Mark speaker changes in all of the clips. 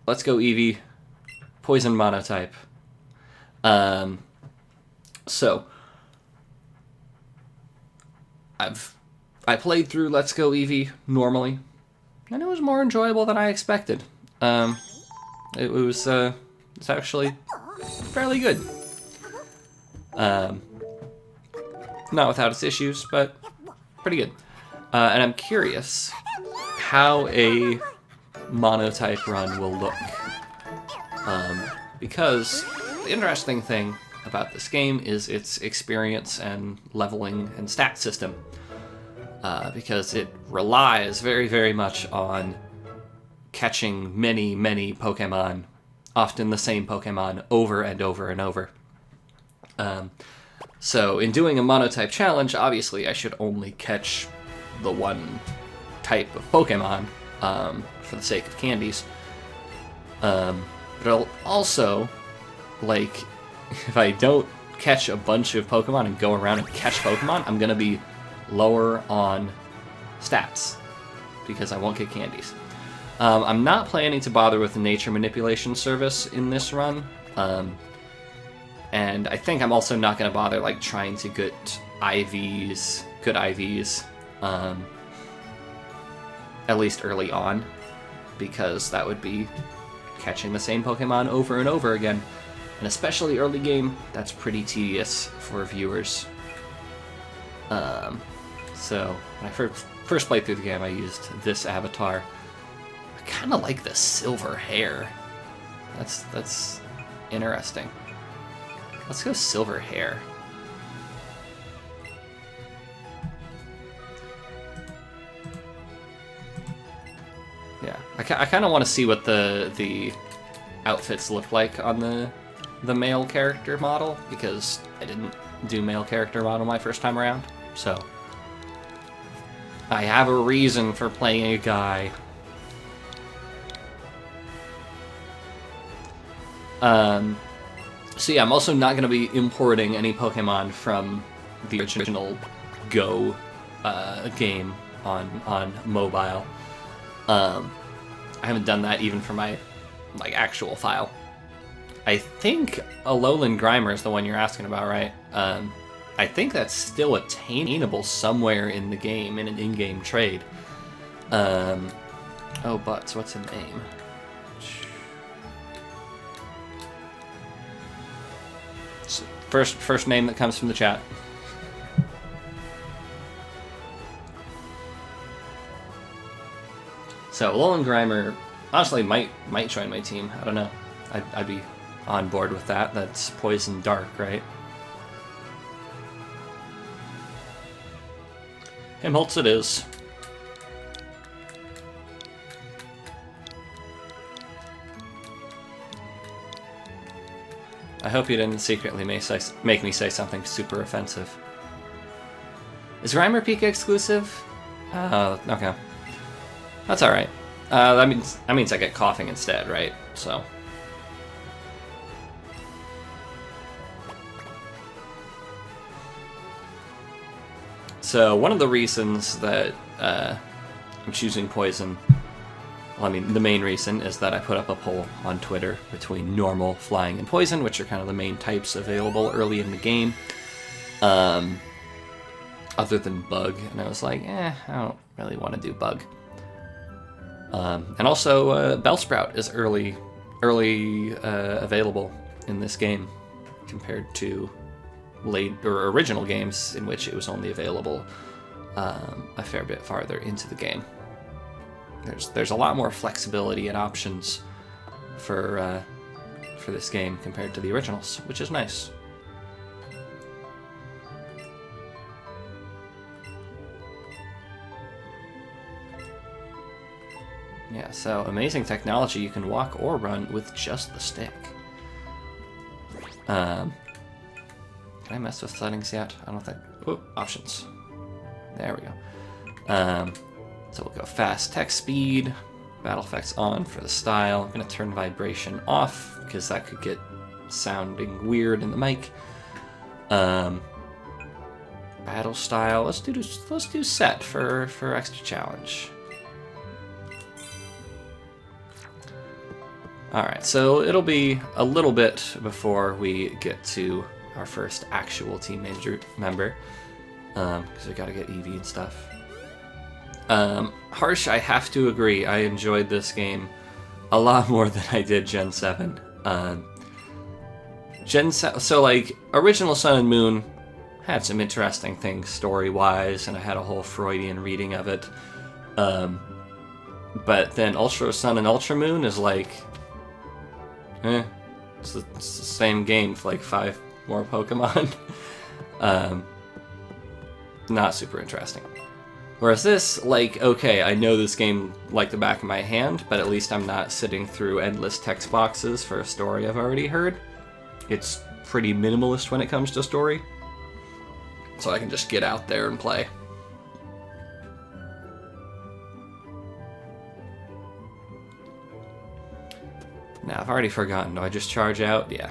Speaker 1: Let's Go Eevee, Poison Monotype. So I played through Let's Go Eevee normally, and it was more enjoyable than I expected. It's actually fairly good. Not without its issues, but pretty good. And I'm curious how a Monotype run will look. Because the interesting thing about this game is its experience and leveling and stat system. Because it relies very, very much on catching many, many Pokemon, often the same Pokemon, over and over and over. So in doing a Monotype challenge, obviously I should only catch the one type of Pokemon for the sake of candies. But I'll also, like, if I don't catch a bunch of Pokemon and go around and catch Pokemon, I'm going to be lower on stats because I won't get candies. I'm not planning to bother with the nature manipulation service in this run. And I think I'm also not going to bother like trying to get IVs, good IVs, at least early on, because that would be catching the same Pokemon over and over again. And especially early game, that's pretty tedious for viewers. So when I first played through the game, I used this avatar. I kind of like the silver hair. That's interesting. Let's go silver hair. Yeah, I kind of want to see what the outfits look like on the male character model, because I didn't do male character model my first time around, so I have a reason for playing a guy. So yeah, I'm also not going to be importing any Pokemon from the original Go game on mobile. I haven't done that even for my actual file. I think Alolan Grimer is the one you're asking about, right? I think that's still attainable somewhere in the game, in an in-game trade. Oh, Butts, what's a name? First name that comes from the chat. So Alolan Grimer honestly might join my team. I don't know. I'd be on board with that. That's Poison Dark, right? Himholtz it is. I hope you didn't secretly make me say something super offensive. Is Grimer Pika exclusive? Okay. That's alright. That means I get coughing instead, right? So. So one of the reasons that I'm choosing Poison, well, I mean, the main reason is that I put up a poll on Twitter between Normal, Flying, and Poison, which are kind of the main types available early in the game. Other than Bug, and I was like, I don't really want to do Bug. And also, Bellsprout is early available in this game compared to late or original games in which it was only available a fair bit farther into the game. There's a lot more flexibility and options for this game compared to the originals, which is nice. Yeah, so amazing technology. You can walk or run with just the stick. Can I mess with settings yet? I don't think. Oh, options. There we go. So we'll go fast text speed, battle effects on for the style. I'm going to turn vibration off because that could get sounding weird in the mic. Battle style. Let's do set for extra challenge. Alright, so it'll be a little bit before we get to our first actual team member, because we gotta get Eevee and stuff. Harsh, I have to agree, I enjoyed this game a lot more than I did Gen 7. So like, original Sun and Moon had some interesting things story-wise, and I had a whole Freudian reading of it. But then Ultra Sun and Ultra Moon is like, it's the same game with like 5 more Pokemon. Not super interesting. Whereas this, like, okay, I know this game like the back of my hand, but at least I'm not sitting through endless text boxes for a story I've already heard. It's pretty minimalist when it comes to story, so I can just get out there and play. Now, I've already forgotten. Do I just charge out? Yeah.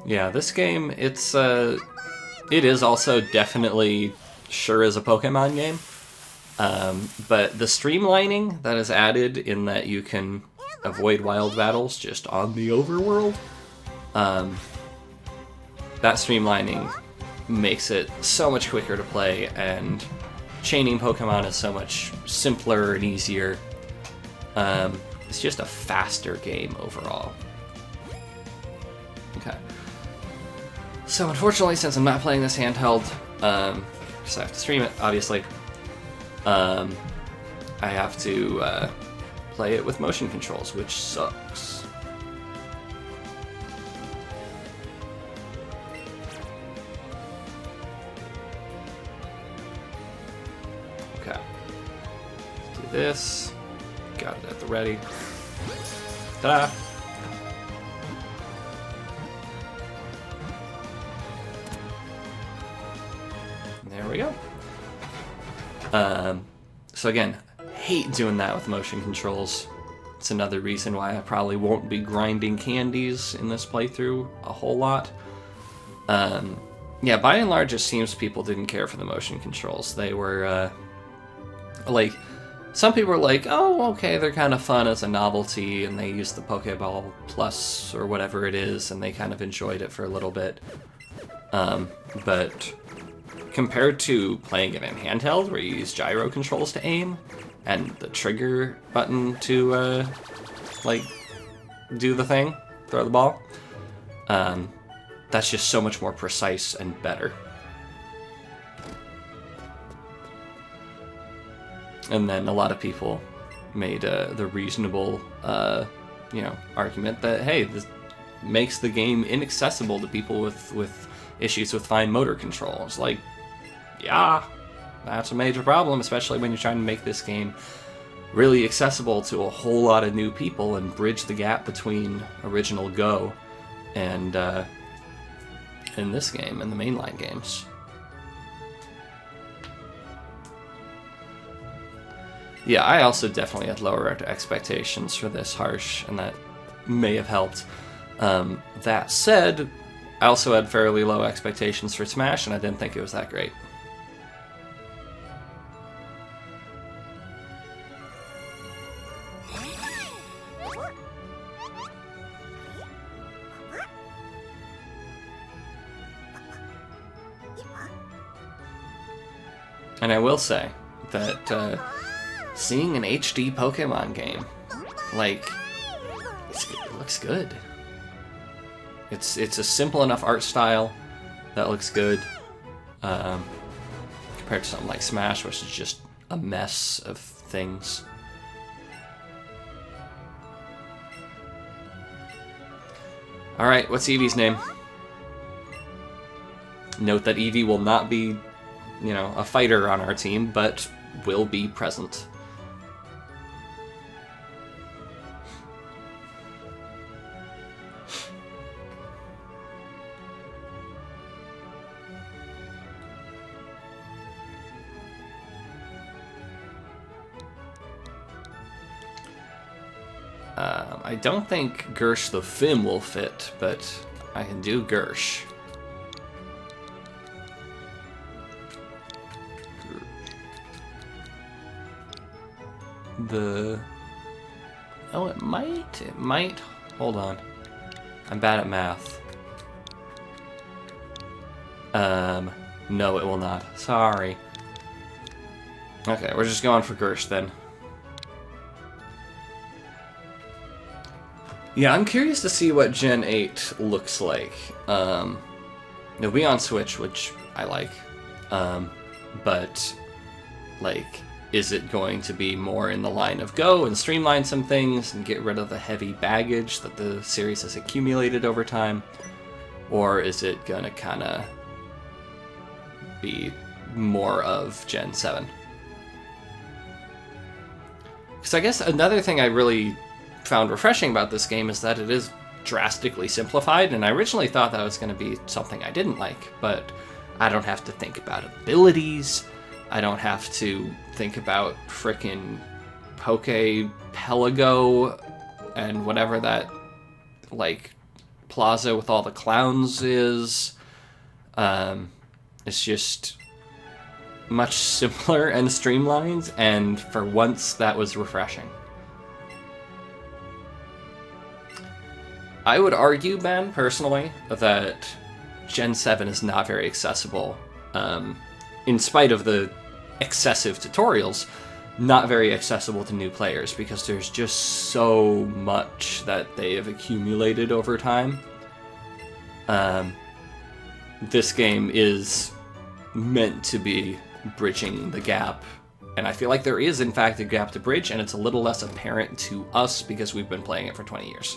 Speaker 1: Yeah, this game, it is also definitely sure is a Pokemon game. But the streamlining that is added in that you can avoid wild battles just on the overworld, that streamlining makes it so much quicker to play, and chaining Pokemon is so much simpler and easier. It's just a faster game overall. Okay. So unfortunately, since I'm not playing this handheld, because I have to stream it, obviously, I have to play it with motion controls, which sucks. Okay. Let's do this. Got it at the ready. Ta-da! There we go. So again, hate doing that with motion controls. It's another reason why I probably won't be grinding candies in this playthrough a whole lot. Yeah, by and large, it seems people didn't care for the motion controls. They were, like, some people were like, oh, okay, they're kind of fun as a novelty, and they used the Pokeball Plus or whatever it is, and they kind of enjoyed it for a little bit. But compared to playing it in handheld, where you use gyro controls to aim, and the trigger button to, like, do the thing, throw the ball, that's just so much more precise and better. And then a lot of people made the reasonable, argument that, hey, this makes the game inaccessible to people with issues with fine motor control. It's like, yeah, that's a major problem, especially when you're trying to make this game really accessible to a whole lot of new people and bridge the gap between original Go and in this game and the mainline games. Yeah, I also definitely had lower expectations for this, Harsh, and that may have helped. That said, I also had fairly low expectations for Smash, and I didn't think it was that great. And I will say that seeing an HD Pokemon game, like, it looks good. It's a simple enough art style that looks good, compared to something like Smash, which is just a mess of things. Alright, what's Eevee's name? Note that Eevee will not be, a fighter on our team, but will be present. I don't think Gersh the Fim will fit, but I can do Gersh. Oh, it might. Hold on. I'm bad at math. No, it will not. Sorry. Okay, we're just going for Gersh then. Yeah, I'm curious to see what Gen 8 looks like. It'll be on Switch, which I like. But, like, is it going to be more in the line of Go and streamline some things and get rid of the heavy baggage that the series has accumulated over time? Or is it gonna kinda be more of Gen 7? Because I guess another thing I really found refreshing about this game is that it is drastically simplified, and I originally thought that was going to be something I didn't like, but I don't have to think about abilities, I don't have to think about frickin' Pelago and whatever that, like, plaza with all the clowns is. It's just much simpler and streamlined, and for once that was refreshing. I would argue, Ben, personally, that Gen 7 is not very accessible. In spite of the excessive tutorials, not very accessible to new players, because there's just so much that they have accumulated over time. This game is meant to be bridging the gap, and I feel like there is, in fact, a gap to bridge, and it's a little less apparent to us because we've been playing it for 20 years.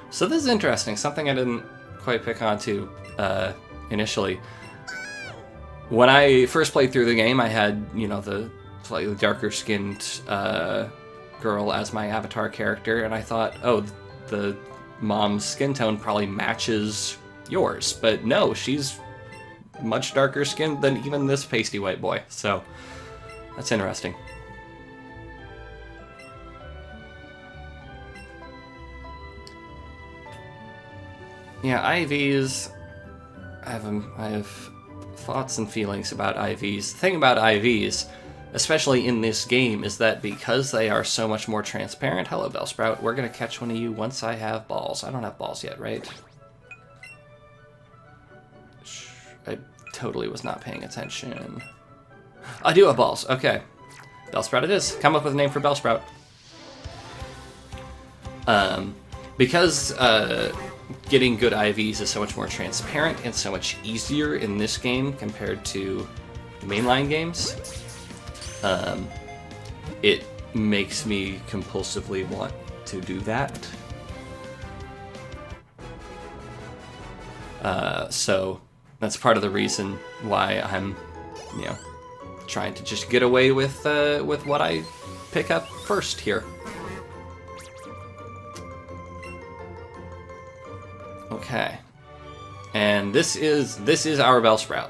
Speaker 1: So this is interesting, something I didn't quite pick onto initially. When I first played through the game, I had, you know, the slightly darker skinned girl as my avatar character, and I thought, oh, the mom's skin tone probably matches yours. But no, she's much darker skinned than even this pasty white boy, so that's interesting. Yeah, IVs, I have thoughts and feelings about IVs. The thing about IVs, especially in this game, is that because they are so much more transparent, hello Bellsprout, we're gonna catch one of you once I have balls. I don't have balls yet, right? I totally was not paying attention. I do have balls, okay. Bellsprout it is. Come up with a name for Bellsprout. Because getting good IVs is so much more transparent and so much easier in this game compared to mainline games, it makes me compulsively want to do that. So that's part of the reason why I'm, you know, trying to just get away with what I pick up first here. Okay, and this is our Bellsprout.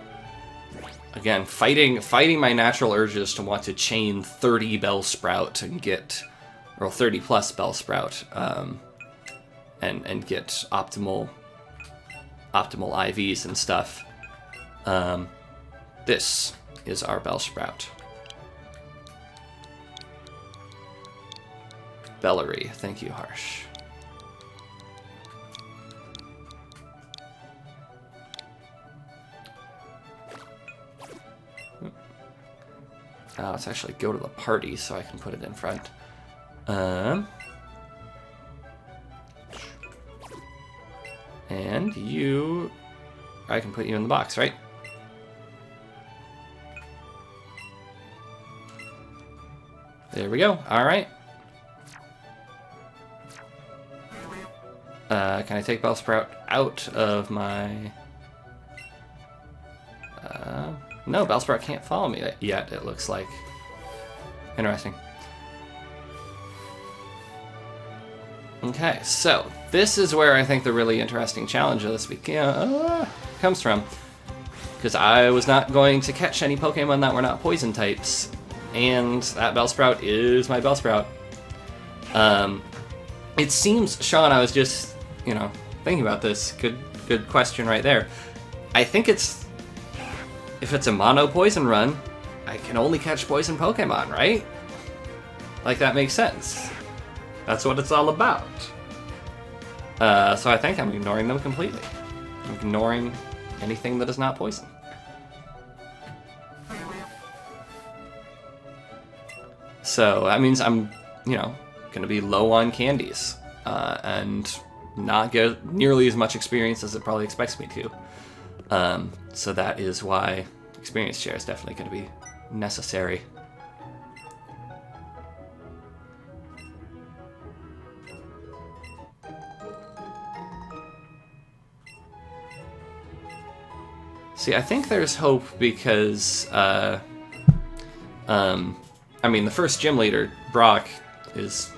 Speaker 1: Again, fighting my natural urges to want to chain 30 Bellsprout and get, or 30 plus Bellsprout, and get optimal IVs and stuff. This is our Bellsprout. Bellery, thank you, Harsh. Let's actually go to the party so I can put it in front. And you... I can put you in the box, right? There we go. Alright. Can I take Bellsprout out of my... No, Bellsprout can't follow me yet, it looks like. Interesting. Okay, so this is where I think the really interesting challenge of this comes from. Because I was not going to catch any Pokemon that were not poison types And that Bellsprout is my Bellsprout. It seems, Sean, I was just, thinking about this. Good question right there. I think if it's a mono poison run, I can only catch poison Pokemon, right? Like, that makes sense. That's what it's all about. So I think I'm ignoring them completely. I'm ignoring anything that is not poison. So that means I'm, going to be low on candies and not get nearly as much experience as it probably expects me to. So that is why experience share is definitely going to be necessary. See, I think there's hope because, the first gym leader, Brock, is,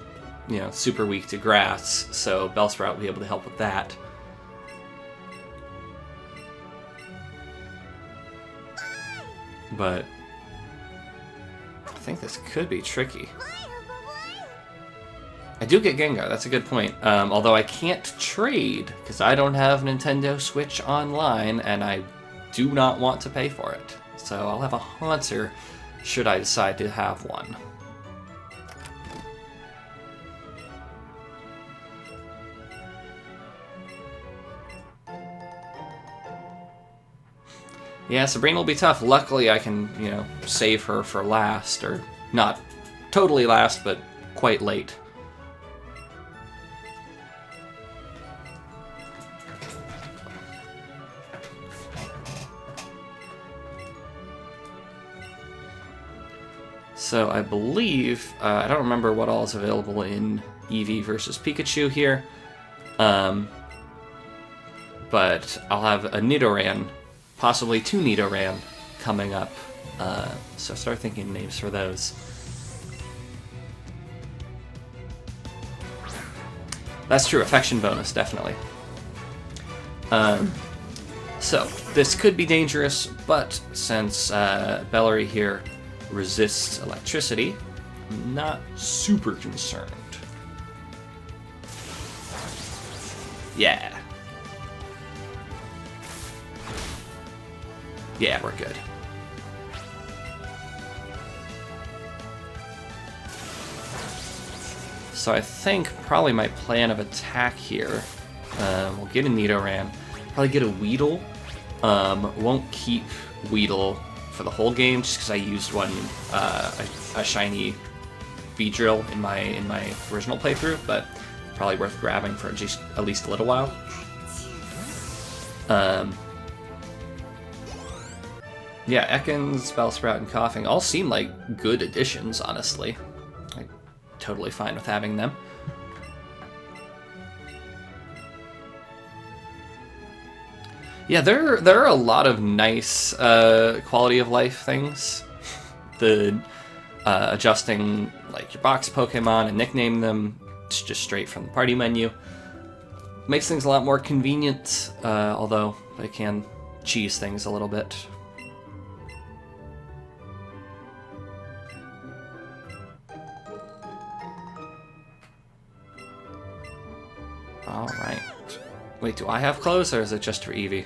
Speaker 1: super weak to grass, so Bellsprout will be able to help with that. But I think this could be tricky. I do get Gengar, that's a good point. Although I can't trade, because I don't have Nintendo Switch Online, and I do not want to pay for it. So I'll have a Haunter, should I decide to have one. Yeah, Sabrina will be tough. Luckily, I can, save her for last, or not totally last, but quite late. So I believe, I don't remember what all is available in Eevee versus Pikachu here, but I'll have a Nidoran, possibly 2 Nidoran, coming up, so start thinking names for those. That's true, affection bonus, definitely. So, this could be dangerous, but since Bellary here resists electricity, I'm not super concerned. Yeah. Yeah, we're good. So I think probably my plan of attack here, we'll get a Nidoran, probably get a Weedle. Won't keep Weedle for the whole game just because I used one, a shiny Beedrill in my original playthrough, but probably worth grabbing for just at least a little while. Yeah, Ekans, Bellsprout, and Coughing all seem like good additions, honestly. I'm totally fine with having them. Yeah, there are a lot of nice quality of life things. The adjusting like your box Pokemon and nickname them just straight from the party menu makes things a lot more convenient, although they can cheese things a little bit. Alright. Wait, do I have clothes, or is it just for Eevee?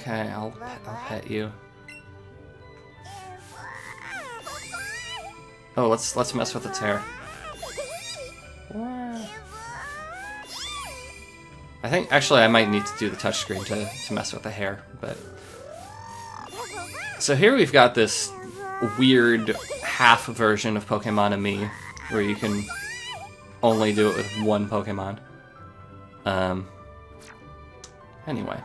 Speaker 1: Okay, I'll pet you. Oh, let's mess with its hair. I think, actually, I might need to do the touchscreen to mess with the hair, but... So here we've got this weird half version of Pokemon and Me, where you can only do it with one Pokemon. Anyway.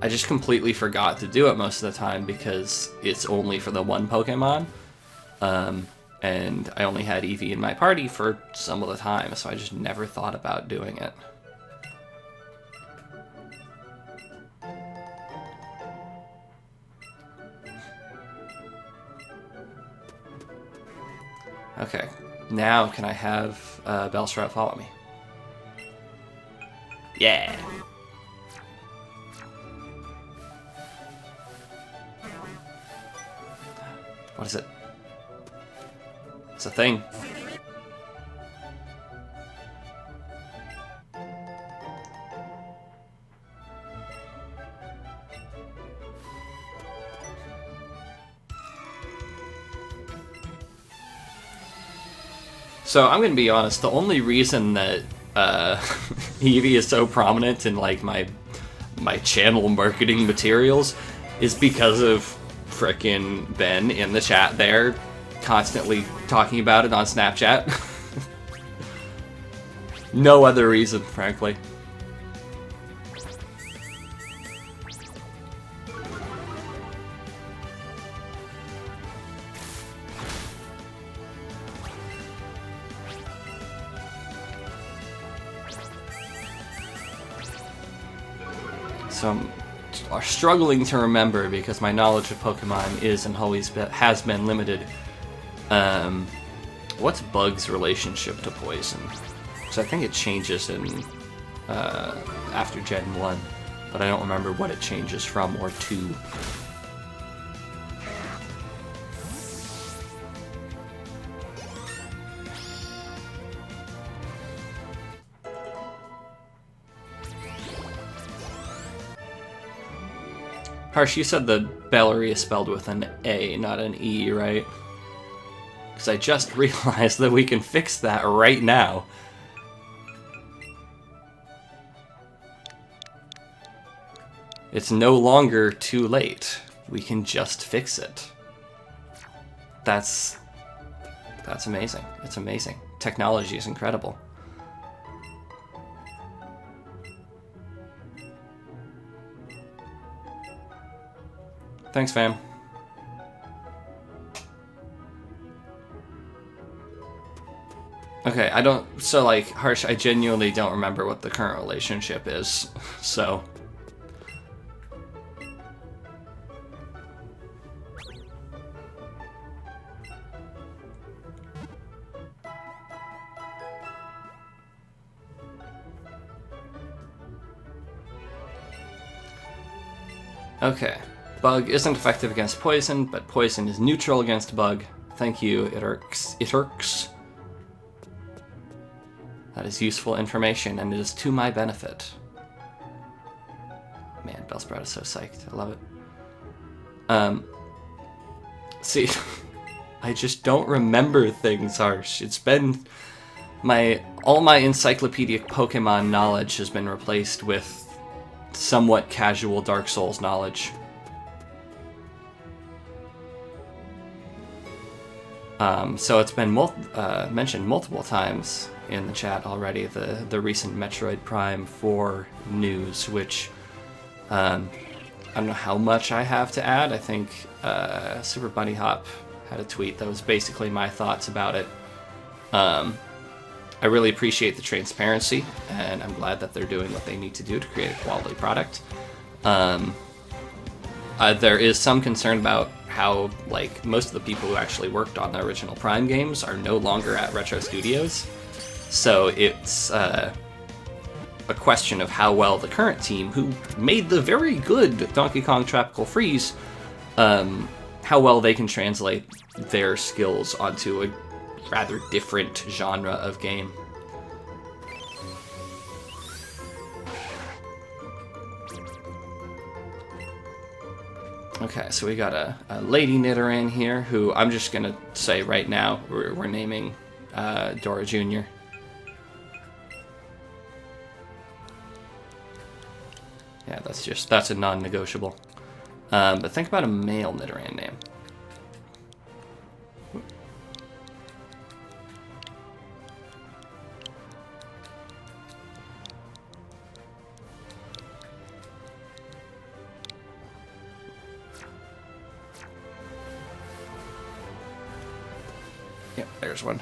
Speaker 1: I just completely forgot to do it most of the time because it's only for the one Pokemon. And I only had Eevee in my party for some of the time, so I just never thought about doing it. Okay, now can I have Bellsprout follow me? Yeah. What is it? It's a thing. So I'm gonna be honest, the only reason that Eevee is so prominent in like my channel marketing materials is because of frickin' Ben in the chat there, constantly talking about it on Snapchat. No other reason, frankly. So I'm struggling to remember because my knowledge of Pokemon is and always has been limited. What's Bug's relationship to Poison? Because I think it changes in after Gen 1, but I don't remember what it changes from or to. Harsh, you said the Bellary is spelled with an A, not an E, right? Because I just realized that we can fix that right now. It's no longer too late. We can just fix it. That's amazing. It's amazing. Technology is incredible. Thanks, fam. Okay, I don't... So, like, Harsh, I genuinely don't remember what the current relationship is, so... Okay. Bug isn't effective against poison, but poison is neutral against bug. Thank you, it irks. It irks. That is useful information, and it is to my benefit. Man, Bellsprout is so psyched. I love it. See, I just don't remember things, Harsh. It's been... all my encyclopedic Pokemon knowledge has been replaced with somewhat casual Dark Souls knowledge. So it's been mentioned multiple times in the chat already, the recent Metroid Prime 4 news, which I don't know how much I have to add. I think Super Bunny Hop had a tweet that was basically my thoughts about it. I really appreciate the transparency, and I'm glad that they're doing what they need to do to create a quality product. There is some concern about how, like, most of the people who actually worked on the original Prime games are no longer at Retro Studios. So it's a question of how well the current team, who made the very good Donkey Kong Tropical Freeze, how well they can translate their skills onto a rather different genre of game. Okay, so we got a lady knitter in here who I'm just gonna say right now we're naming Dora Jr. Yeah, that's a non-negotiable. But think about a male Nidoran name. Yep, there's one.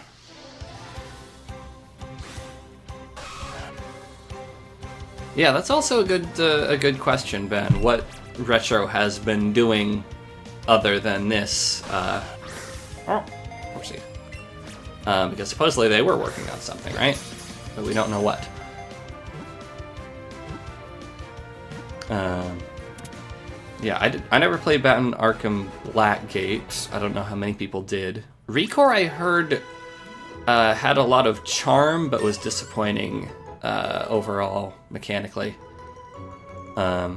Speaker 1: Yeah, that's also a good question, Ben. What Retro has been doing other than this? Oopsie. Because supposedly they were working on something, right? But we don't know what. Yeah, I never played Batman Arkham Blackgate. I don't know how many people did. Recore, I heard, had a lot of charm, but was disappointing overall, mechanically. I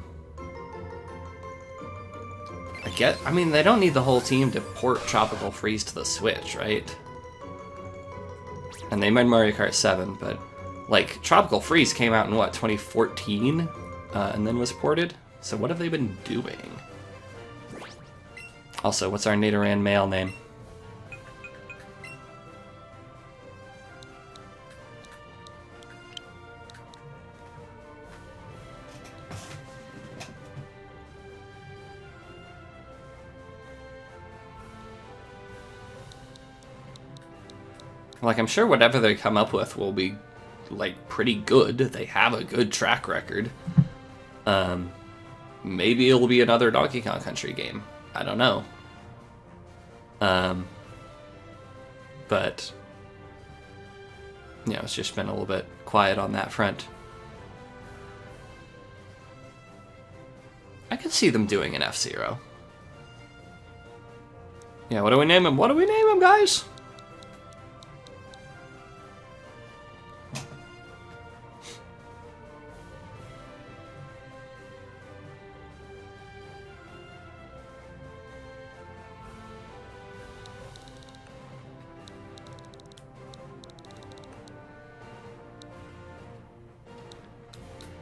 Speaker 1: mean, they don't need the whole team to port Tropical Freeze to the Switch, right? And they made Mario Kart 7, but, like, Tropical Freeze came out in, what, 2014? And then was ported? So what have they been doing? Also, what's our Nidoran male name? Like, I'm sure whatever they come up with will be, like, pretty good. They have a good track record. Maybe it'll be another Donkey Kong Country game. I don't know. But, you know, it's just been a little bit quiet on that front. I could see them doing an F-Zero. Yeah, what do we name him? What do we name him, guys?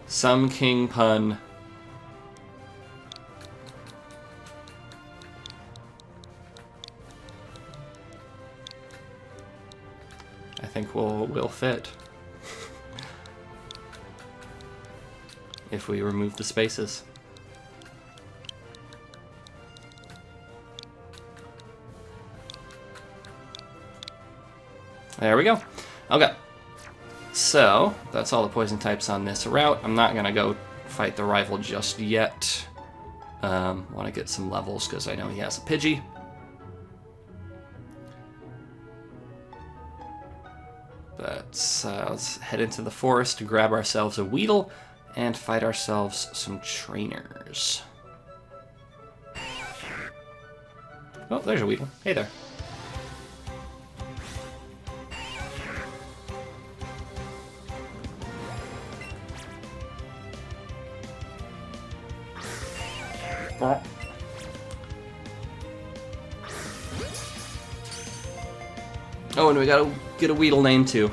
Speaker 1: Some king pun. I think will fit. If we remove the spaces. There we go. Okay. So, that's all the poison types on this route. I'm not going to go fight the rival just yet. Want to get some levels because I know he has a Pidgey. But let's head into the forest to grab ourselves a Weedle and fight ourselves some trainers. Oh, there's a Weedle. Hey there. Oh, and we gotta get a Weedle name too.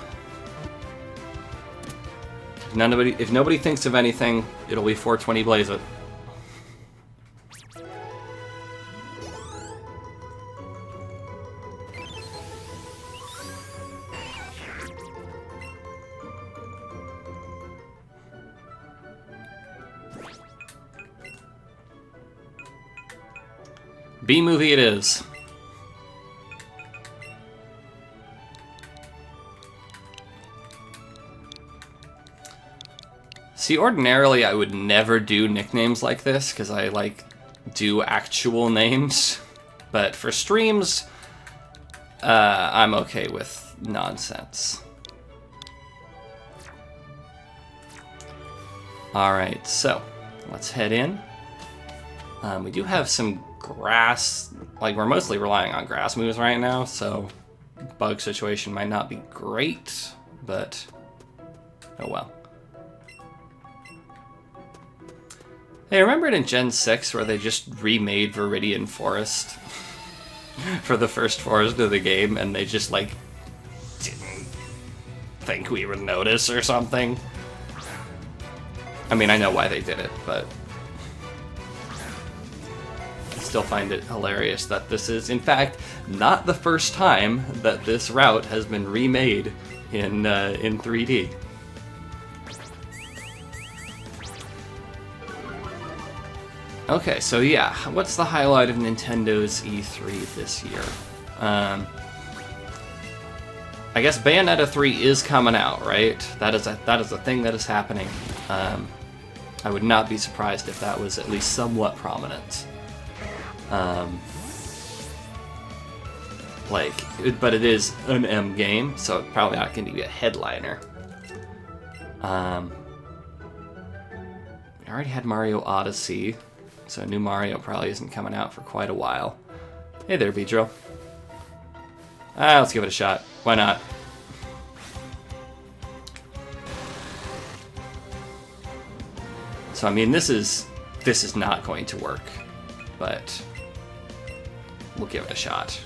Speaker 1: If nobody thinks of anything, it'll be 420 Blaze It. B-movie it is. See, ordinarily I would never do nicknames like this, because I, like, do actual names. But for streams, I'm okay with nonsense. Alright, so, let's head in. We do have some grass, like, we're mostly relying on grass moves right now, so bug situation might not be great, but oh well. Hey, remember in Gen 6 where they just remade Viridian Forest for the first forest of the game, and they just, like, didn't think we would notice or something? I mean, I know why they did it, but I still find it hilarious that this is, in fact, not the first time that this route has been remade in 3D. Okay, so yeah, what's the highlight of Nintendo's E3 this year? I guess Bayonetta 3 is coming out, right? That is a thing that is happening. I would not be surprised if that was at least somewhat prominent. But it is an M game, so it's probably not going to be a headliner. We already had Mario Odyssey, so a new Mario probably isn't coming out for quite a while. Hey there, Beedrill. Let's give it a shot. Why not? So I mean, this is not going to work, but we'll give it a shot.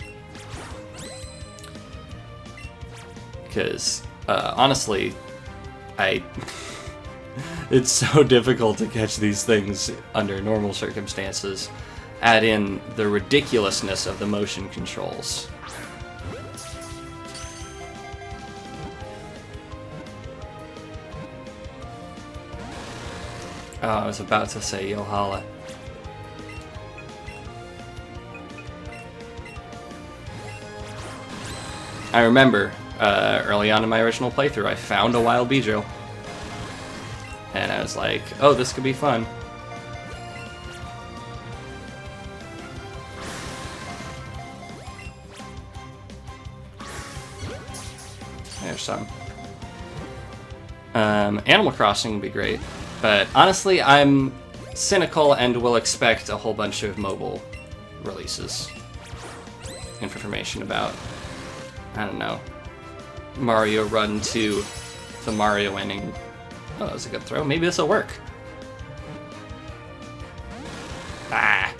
Speaker 1: Because honestly, it's so difficult to catch these things under normal circumstances. Add in the ridiculousness of the motion controls. Oh, I was about to say Yohala. I remember early on in my original playthrough, I found a wild Beedrill. And I was like, oh, this could be fun. There's some. Animal Crossing would be great. But honestly, I'm cynical and will expect a whole bunch of mobile releases. Information about, I don't know, Mario Run 2, the Mario ending. Oh, that was a good throw. Maybe this will work. Ah.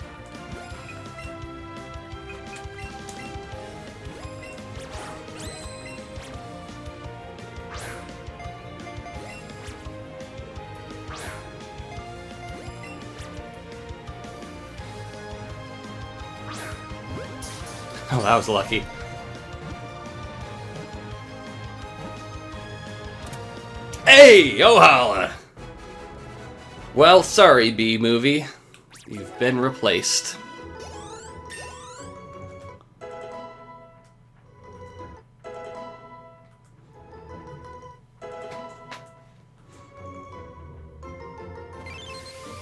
Speaker 1: Oh, that was lucky. Hey, Yohala! Well, sorry, B-Movie. You've been replaced.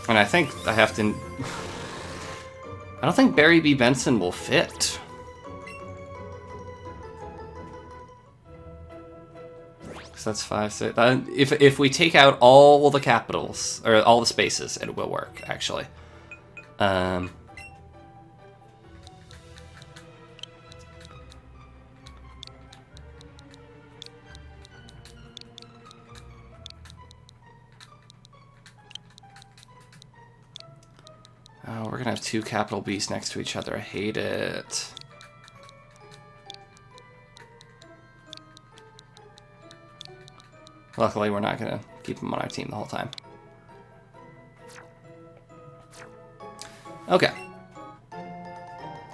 Speaker 1: And I think I have to... I don't think Barry B. Benson will fit. So that's 5, 6. If we take out all the capitals or all the spaces, it will work actually. Oh, we're gonna have 2 capital B's next to each other. I hate it. Luckily, we're not going to keep him on our team the whole time. Okay.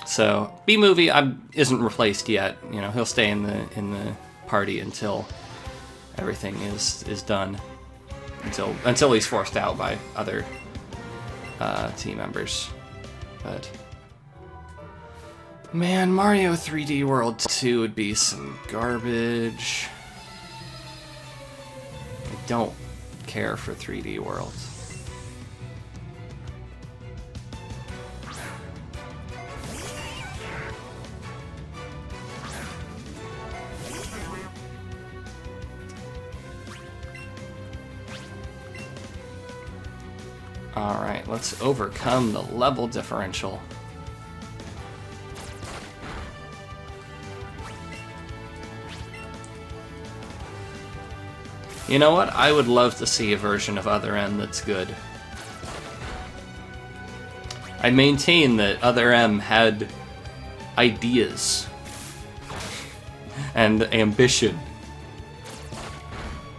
Speaker 1: So, B-Movie isn't replaced yet. You know, he'll stay in the party until everything is done. Until he's forced out by other team members. But man, Mario 3D World 2 would be some garbage. I don't care for 3D World. Alright, let's overcome the level differential. You know what? I would love to see a version of Other M that's good. I maintain that Other M had ideas and ambition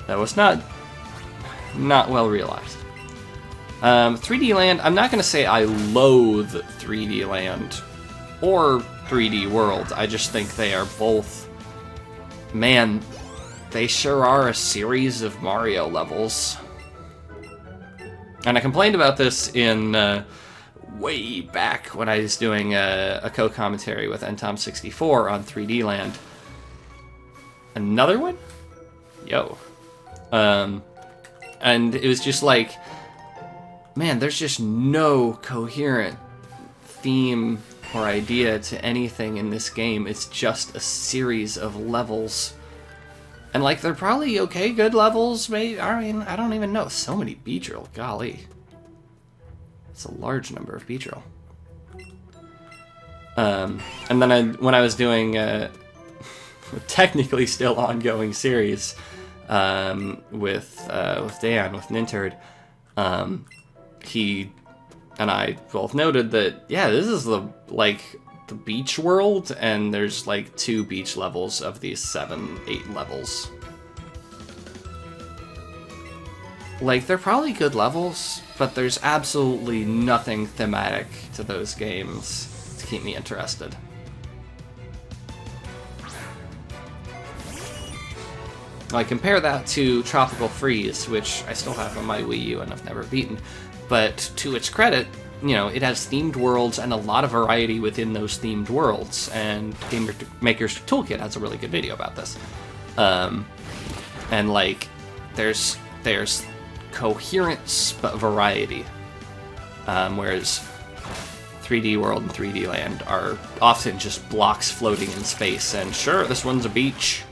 Speaker 1: that was not well realized. 3D Land, I'm not going to say I loathe 3D Land or 3D World. I just think they are both... Man, they sure are a series of Mario levels. And I complained about this in way back when I was doing a co-commentary with Ntom64 on 3D Land. Another one? Yo. And it was just like... Man, there's just no coherent theme or idea to anything in this game. It's just a series of levels. And, like, they're probably okay, good levels, maybe. I mean, I don't even know. So many Beedrill, golly. It's a large number of Beedrill. And then when I was doing technically still ongoing series with Dan, with Ninterd, he and I both noted that, yeah, this is the beach world, and there's like 2 beach levels of these 7, 8 levels. Like, they're probably good levels, but there's absolutely nothing thematic to those games to keep me interested. Like, compare that to Tropical Freeze, which I still have on my Wii U and I've never beaten, but to its credit, you know, it has themed worlds and a lot of variety within those themed worlds, and Game Maker's Toolkit has a really good video about this. And like, there's coherence but variety, whereas 3D World and 3D Land are often just blocks floating in space, and sure, this one's a beach.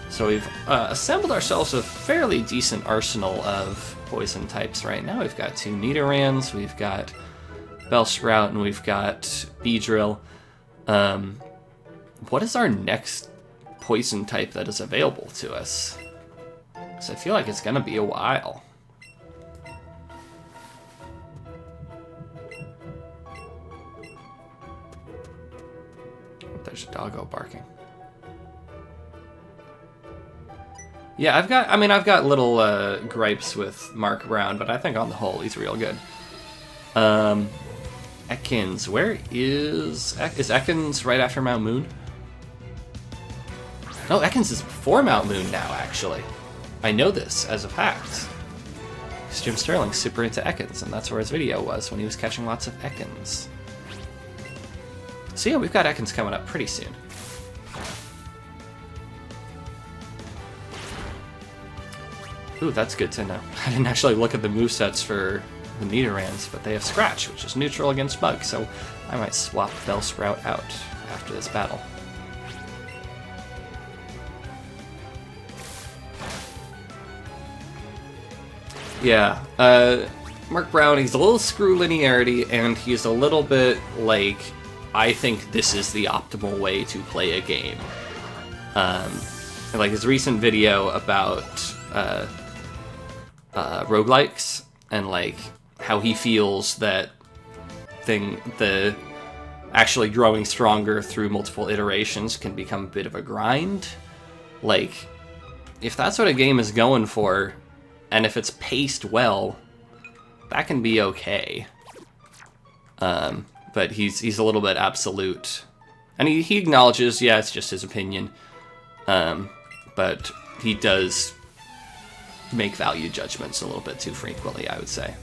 Speaker 1: So we've assembled ourselves a fairly decent arsenal of poison types right now. We've got 2 Nidorans, we've got Bellsprout, and we've got Beedrill. What is our next poison type that is available to us? So I feel like it's gonna be a while. There's a doggo barking. Yeah, I've got little gripes with Mark Brown, but I think on the whole he's real good. Ekans, where is Ekans right after Mount Moon? No, Ekans is before Mount Moon now, actually. I know this as a fact. Jim Sterling's super into Ekans, and that's where his video was, when he was catching lots of Ekans. So yeah, we've got Ekans coming up pretty soon. Ooh, that's good to know. I didn't actually look at the movesets for the Nidorans, but they have Scratch, which is neutral against Bug, so I might swap Bellsprout out after this battle. Yeah, Mark Brown, he's a little screw linearity, and he's a little bit like, I think this is the optimal way to play a game. Like his recent video about roguelikes, and like how he feels that the actually growing stronger through multiple iterations can become a bit of a grind. Like, if that's what a game is going for, and if it's paced well, that can be okay. But he's a little bit absolute, and he acknowledges, yeah, it's just his opinion, but he does make value judgments a little bit too frequently, I would say.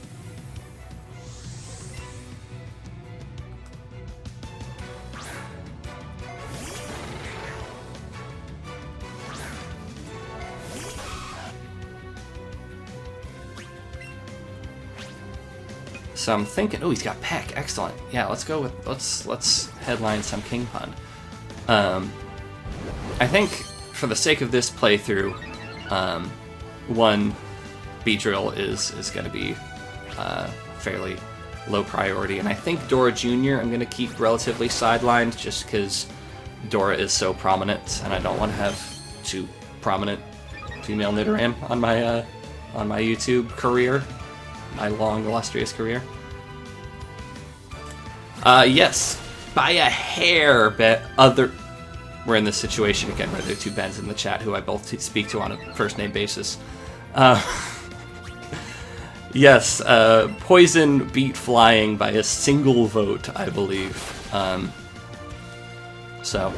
Speaker 1: So I'm thinking, oh, he's got Peck, excellent. Yeah, let's go with, let's headline some King Pun. I think for the sake of this playthrough, one, Beedrill is going to be fairly low priority, and I think Dora Jr. I'm going to keep relatively sidelined just because Dora is so prominent, and I don't want to have 2 prominent female Nidoran on my YouTube career, my long illustrious career. Yes, by a hair, but we're in this situation again where there are 2 Bens in the chat who I both speak to on a first name basis. Yes, Poison beat Flying by a single vote, I believe. So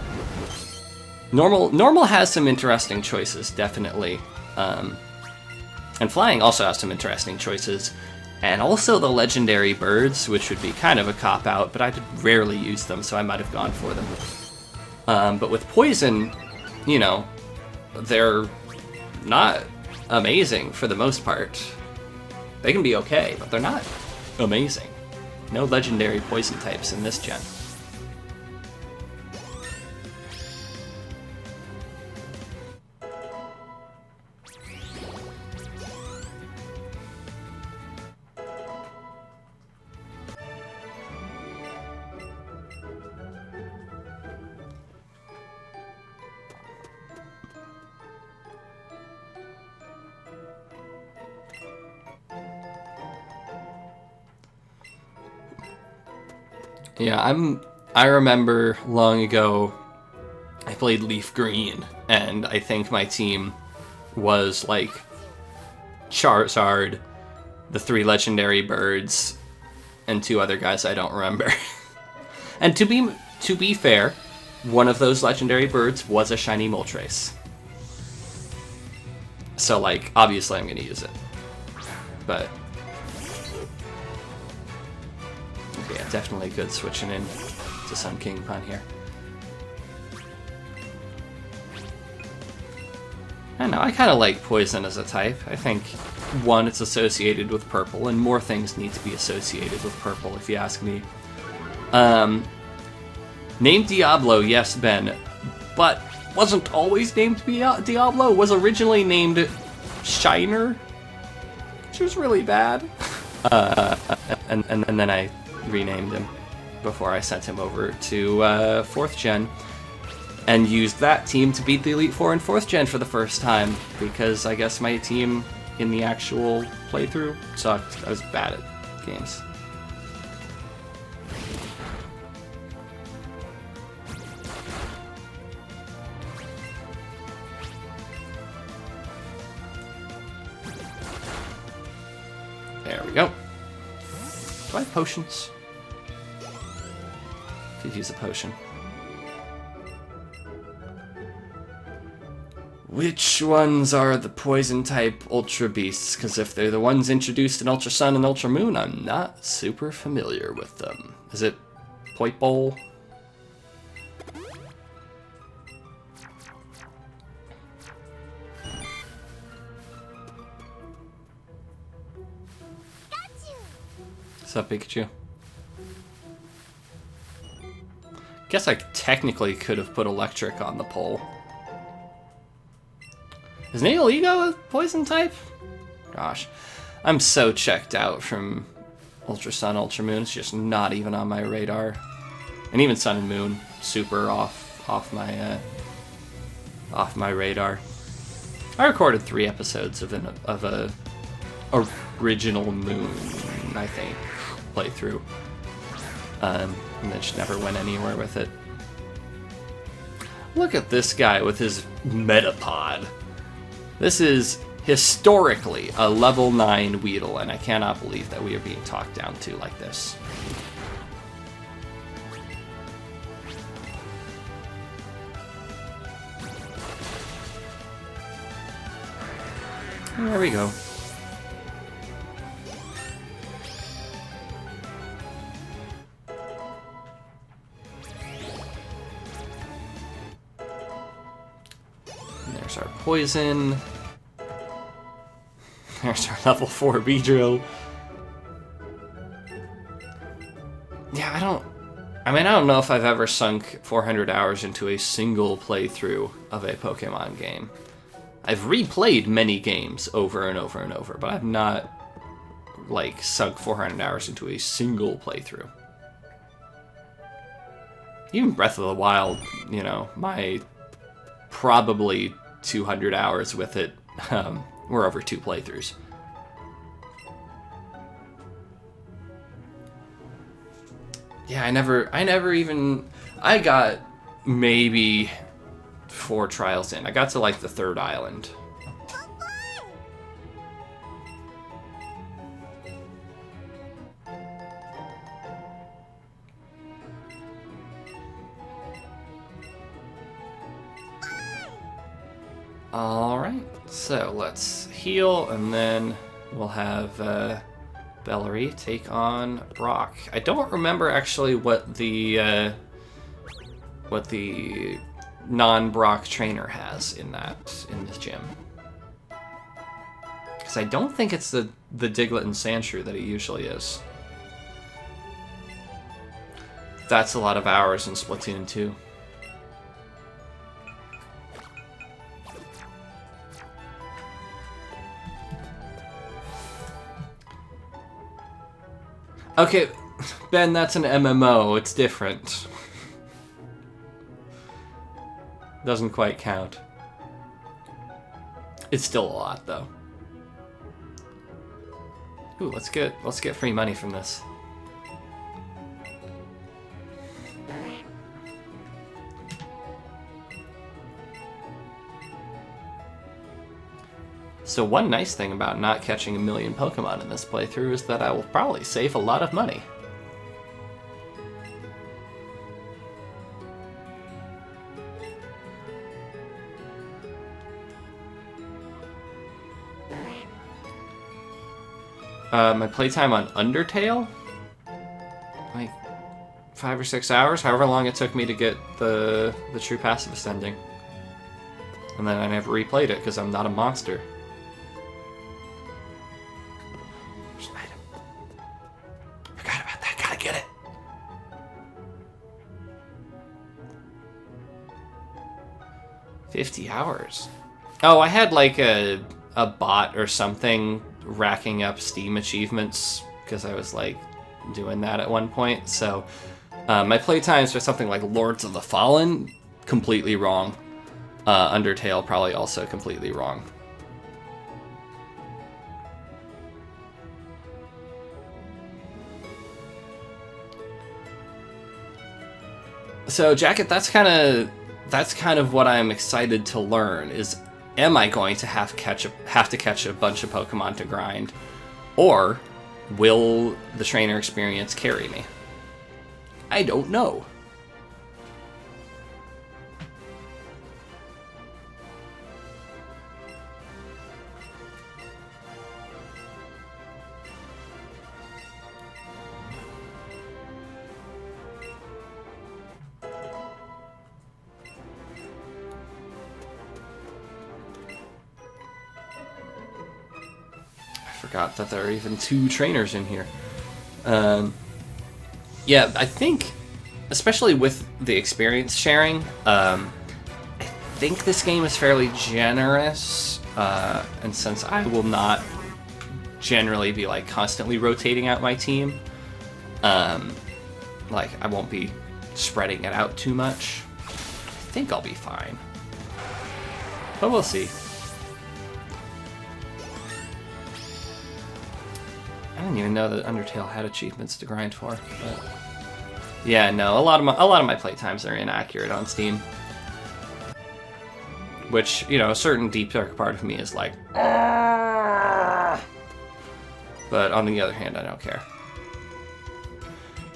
Speaker 1: Normal has some interesting choices, definitely. And Flying also has some interesting choices. And also the legendary birds, which would be kind of a cop-out, but I rarely use them, so I might have gone for them. But with Poison, you know, they're not amazing for the most part. They can be okay, but they're not amazing. No legendary poison types in this gen. Yeah, I remember long ago I played Leaf Green, and I think my team was like Charizard, the 3 legendary birds, and 2 other guys I don't remember. And to be fair, one of those legendary birds was a shiny Moltres. So like obviously I'm going to use it. But yeah, definitely good switching in to Sun King Pun here. I don't know, I kind of like Poison as a type. I think, one, it's associated with purple, and more things need to be associated with purple, if you ask me. Named Diablo, yes, Ben, but wasn't always named Diablo. Was originally named Shiner, which was really bad. And then I renamed him before I sent him over to 4th gen, and used that team to beat the Elite Four in 4th gen for the first time, because I guess my team in the actual playthrough sucked. I was bad at games. There we go. Do I have potions? Could use a potion. Which ones are the poison type Ultra Beasts? Because if they're the ones introduced in Ultra Sun and Ultra Moon, I'm not super familiar with them. Is it Point Bowl? What's up, Pikachu? Guess I technically could have put Electric on the pole. Is Neoligo a poison type? Gosh, I'm so checked out from Ultra Sun, Ultra Moon. It's just not even on my radar. And even Sun and Moon, super off my radar. I recorded 3 episodes of a original Moon, I think, playthrough, and then just never went anywhere with it. Look at this guy with his Metapod. This is historically a level 9 Weedle, and I cannot believe that we are being talked down to like this. There we go. There's our poison. There's our level 4 Beedrill. Yeah, I don't know if I've ever sunk 400 hours into a single playthrough of a Pokemon game. I've replayed many games over and over and over, but I've not, like, sunk 400 hours into a single playthrough. Even Breath of the Wild, you know, my probably 200 hours with it were over 2 playthroughs. Yeah, I got maybe 4 trials in. I got to like the 3rd island. Alright, so let's heal, and then we'll have Bellary take on Brock. I don't remember actually what the non-Brock trainer has in this gym. Because I don't think it's the Diglett and Sandshrew that it usually is. That's a lot of hours in Splatoon 2. Okay, Ben, that's an MMO. It's different. Doesn't quite count. It's still a lot, though. Ooh, let's get free money from this. So one nice thing about not catching a million Pokemon in this playthrough is that I will probably save a lot of money. My playtime on Undertale? Like 5 or 6 hours, however long it took me to get the true passive ascending. And then I never replayed it because I'm not a monster. There's an item. Forgot about that, gotta get it. $50 hours. Oh, I had like a bot or something racking up Steam achievements because I was like doing that at one point. So my playtimes for something like Lords of the Fallen, completely wrong. Undertale, probably also completely wrong. So Jacket, that's kind of what I'm excited to learn is, am I going to have to catch a bunch of Pokemon to grind? Or will the trainer experience carry me? I don't know. Forgot that there are even 2 trainers in here. Yeah, I think, especially with the experience sharing, I think this game is fairly generous, and since I will not generally be like constantly rotating out my team, like I won't be spreading it out too much, I think I'll be fine. But we'll see. I didn't even know that Undertale had achievements to grind for. But yeah, no, a lot of my playtimes are inaccurate on Steam. Which, you know, a certain deep dark part of me is like, argh! But on the other hand, I don't care.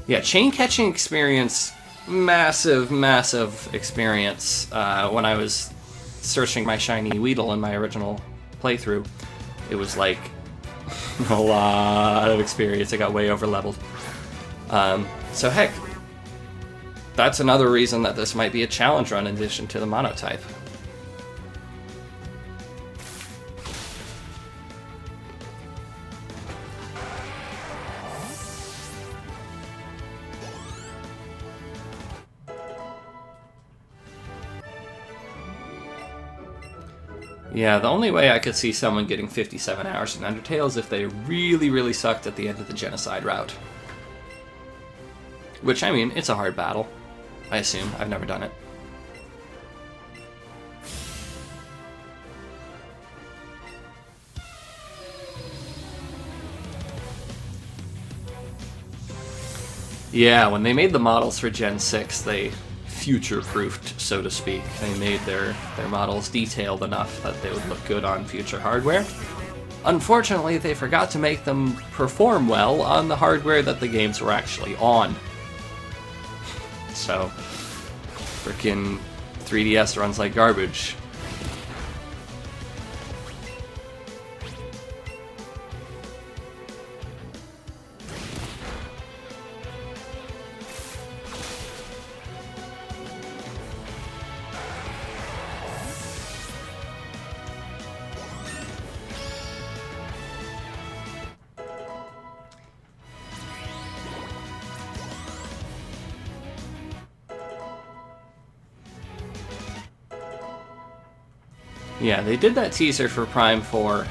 Speaker 1: Yeah, chain catching experience, massive experience. When I was searching my shiny Weedle in my original playthrough, it was like a lot of experience. I got way over leveled. So heck, that's another reason that this might be a challenge run in addition to the Monotype. Yeah, the only way I could see someone getting 57 hours in Undertale is if they really sucked at the end of the Genocide route. Which, I mean, it's a hard battle. I assume. I've never done it. Yeah, when they made the models for Gen 6, they future-proofed, so to speak. They made their models detailed enough that they would look good on future hardware. Unfortunately, they forgot to make them perform well on the hardware that the games were actually on. So, frickin' 3DS runs like garbage. Yeah, they did that teaser for Prime 4,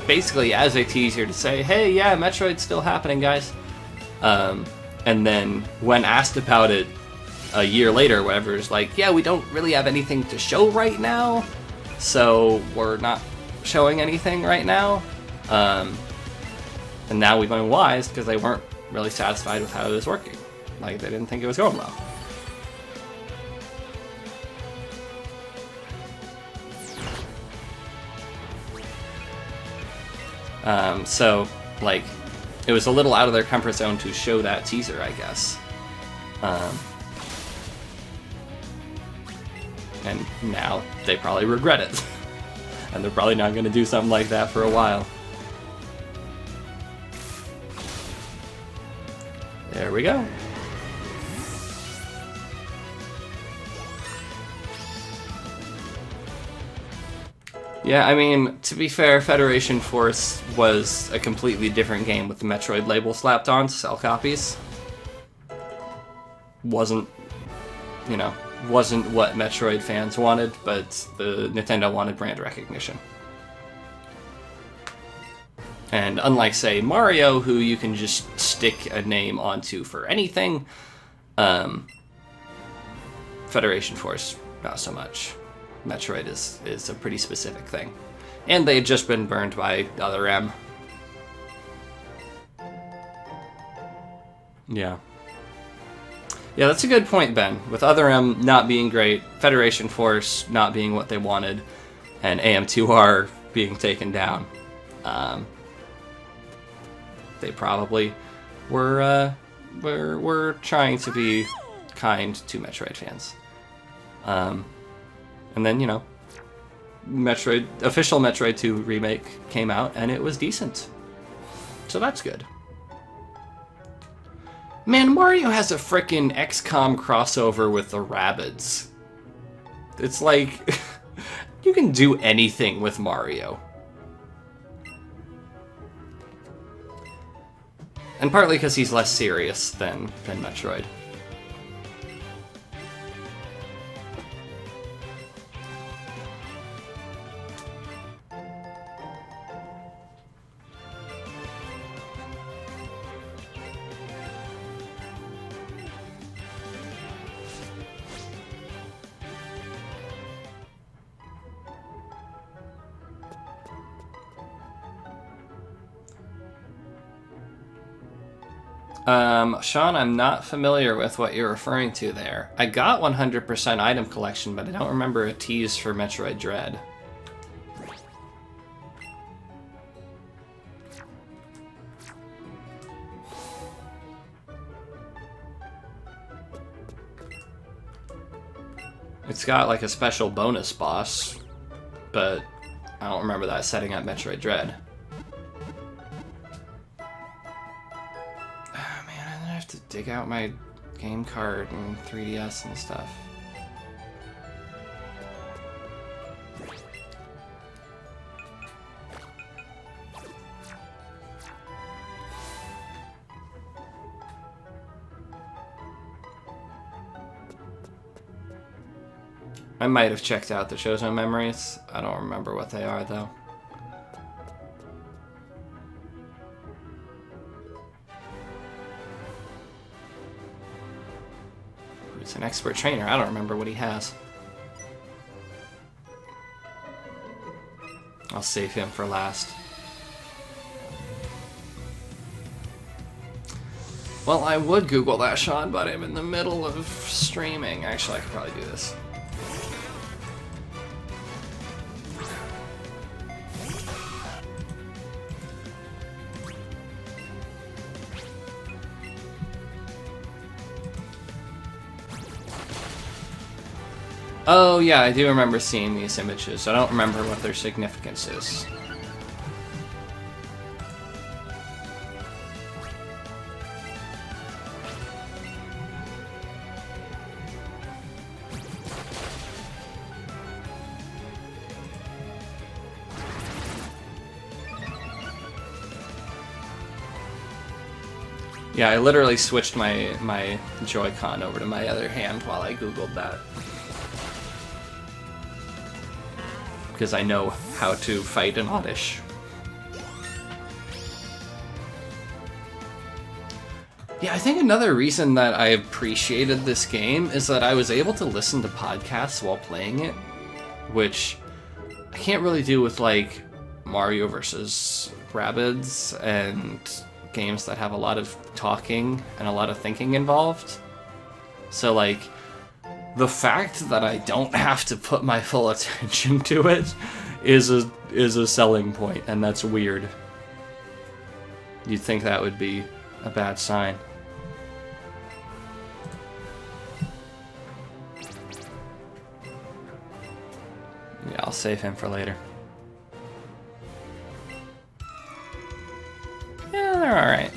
Speaker 1: basically as a teaser to say, hey, yeah, Metroid's still happening, guys. And then when asked about it a year later or whatever, it's like, yeah, we don't really have anything to show right now, so we're not showing anything right now. And now we know why, is because they weren't really satisfied with how it was working. Like, they didn't think it was going well. So, like, it was a little out of their comfort zone to show that teaser, I guess. And now they probably regret it. And they're probably not going to do something like that for a while. There we go. Yeah, I mean, to be fair, Federation Force was a completely different game with the Metroid label slapped on to sell copies. Wasn't what Metroid fans wanted, but the Nintendo wanted brand recognition. And unlike, say, Mario, who you can just stick a name onto for anything, Federation Force, not so much. Metroid is a pretty specific thing. And they had just been burned by Other M. Yeah. Yeah, that's a good point, Ben. With Other M not being great, Federation Force not being what they wanted, and AM2R being taken down, they probably were trying to be kind to Metroid fans. And then, official Metroid 2 remake came out, and it was decent. So that's good. Man, Mario has a frickin' XCOM crossover with the Rabbids. It's like, you can do anything with Mario. And partly because he's less serious than Metroid. Sean, I'm not familiar with what you're referring to there. I got 100% item collection, but I don't remember a tease for Metroid Dread. It's got like a special bonus boss, but I don't remember that setting up Metroid Dread. To dig out my game card and 3DS and stuff. I might have checked out the Chosen Memories. I don't remember what they are, though. He's an expert trainer. I don't remember what he has. I'll save him for last. Well, I would Google that, Sean, but I'm in the middle of streaming. Actually, I could probably do this. Oh yeah, I do remember seeing these images. I don't remember what their significance is. Yeah, I literally switched my Joy-Con over to my other hand while I Googled that. because I know how to fight an Oddish. Yeah, I think another reason that I appreciated this game is that I was able to listen to podcasts while playing it, which I can't really do with, like, Mario vs. Rabbids and games that have a lot of talking and a lot of thinking involved. So, like, the fact that I don't have to put my full attention to it is a selling point, and that's weird. You'd think that would be a bad sign. Yeah, I'll save him for later. Yeah, they're alright.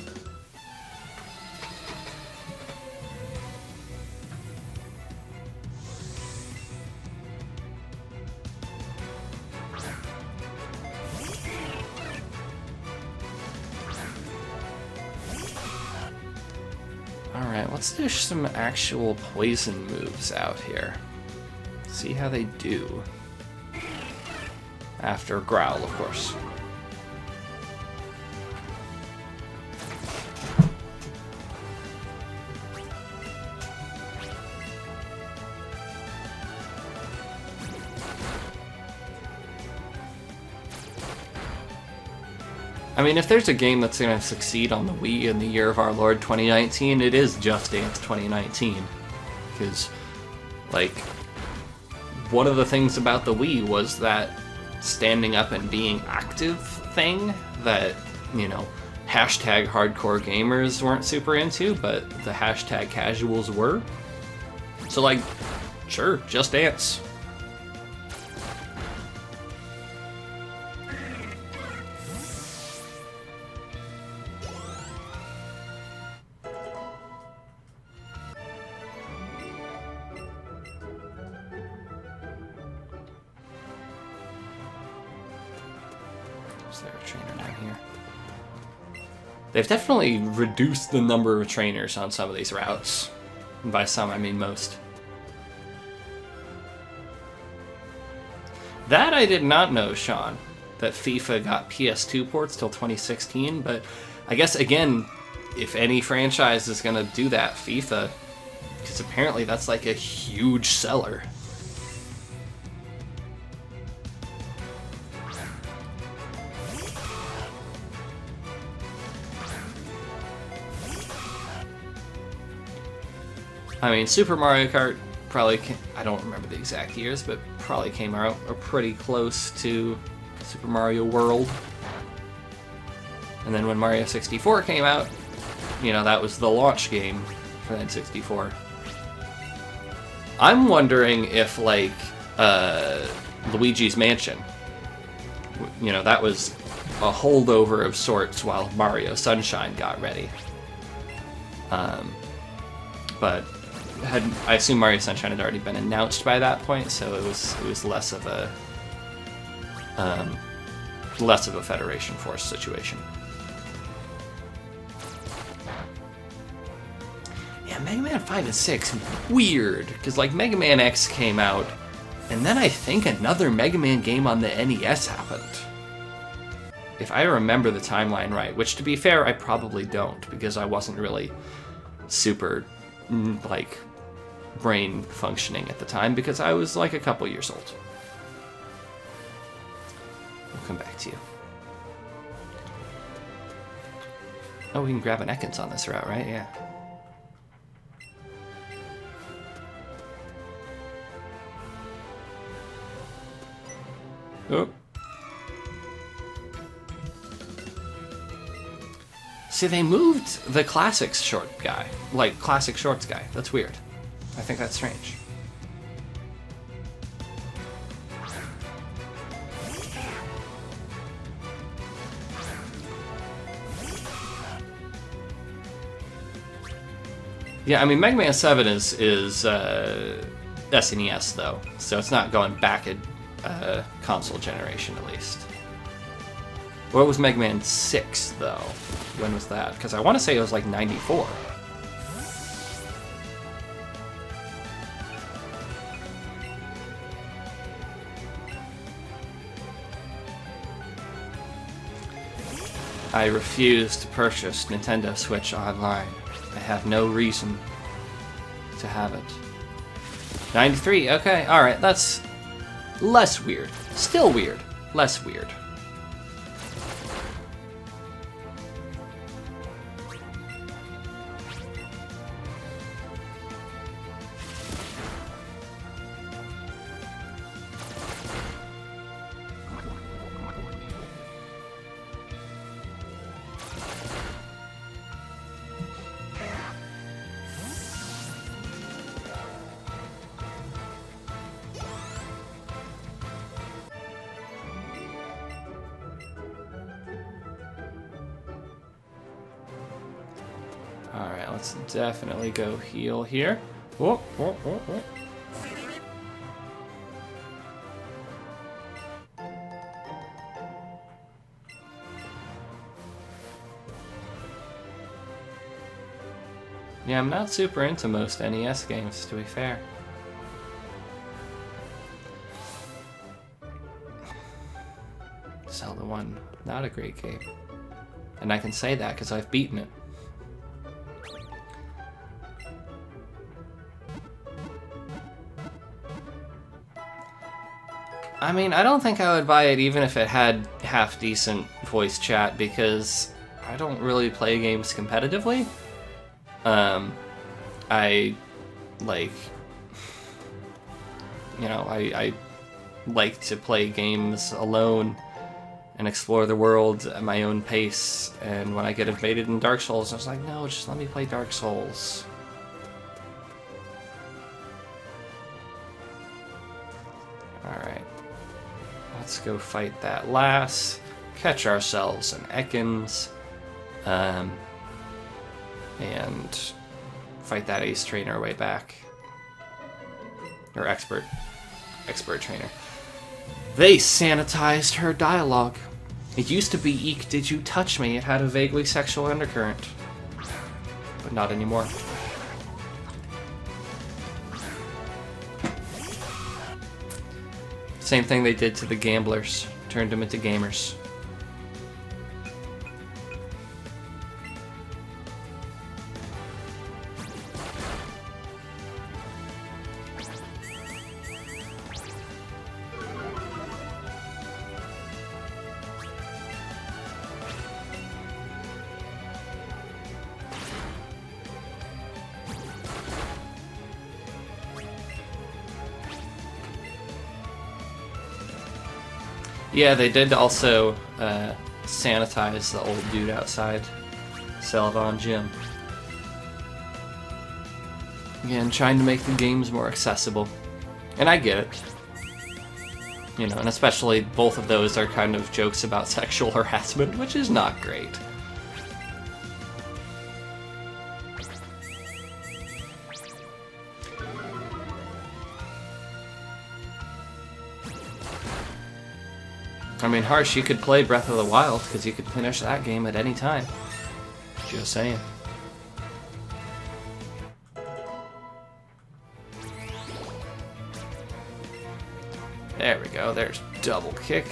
Speaker 1: Alright, let's do some actual poison moves out here. See how they do. After Growl, of course. I mean, if there's a game that's going to succeed on the Wii in the year of our Lord 2019, it is Just Dance 2019. Because, like, one of the things about the Wii was that standing up and being active thing that, you know, hashtag hardcore gamers weren't super into, but the hashtag casuals were. So, like, sure, Just Dance. Is there a trainer down here? They've definitely reduced the number of trainers on some of these routes. And by some, I mean most. That I did not know, Sean, that FIFA got PS2 ports till 2016, but I guess, again, if any franchise is going to do that, FIFA, because apparently that's like a huge seller. I mean, Super Mario Kart probably I don't remember the exact years, but probably came out pretty close to Super Mario World. And then when Mario 64 came out, you know, that was the launch game for N64. I'm wondering if, like, Luigi's Mansion, you know, that was a holdover of sorts while Mario Sunshine got ready. But I assume Mario Sunshine had already been announced by that point, so it was less of a Federation Force situation. Yeah, Mega Man 5 and 6, weird, because like Mega Man X came out, and then I think another Mega Man game on the NES happened. If I remember the timeline right, which to be fair, I probably don't, because I wasn't really super, like, brain functioning at the time, because I was like a couple years old. We'll come back to you. Oh, we can grab an Ekans on this route, right? Yeah. Oh. See, they moved the classics short guy. Like, classic shorts guy. That's weird. I think that's strange. Yeah, I mean, Mega Man 7 is SNES, though, so it's not going back a console generation, at least. What was Mega Man 6, though? When was that? Because I want to say it was like 94. I refuse to purchase Nintendo Switch online. I have no reason to have it. 93, okay, alright, that's less weird. Still weird, less weird. Alright, let's definitely go heal here. Whoa, whoa, whoa, whoa. Yeah, I'm not super into most NES games, to be fair. Zelda 1, not a great game. And I can say that because I've beaten it. I mean, I don't think I would buy it even if it had half-decent voice chat, because I don't really play games competitively. I like, you know, I like to play games alone and explore the world at my own pace, and when I get invaded in Dark Souls, I was like, no, just let me play Dark Souls. Alright. Let's go fight that lass, catch ourselves an Ekans, and fight that Ace Trainer our way back. Or Expert Trainer. They sanitized her dialogue. It used to be, "Eek, did you touch me?" It had a vaguely sexual undercurrent. But not anymore. Same thing they did to the gamblers. Turned them into gamers. Yeah, they did also sanitize the old dude outside Selvon Gym. Again, trying to make the games more accessible. And I get it. You know, and especially both of those are kind of jokes about sexual harassment, which is not great. I mean, Harsh, you could play Breath of the Wild, because you could finish that game at any time. Just saying. There we go, there's double kick.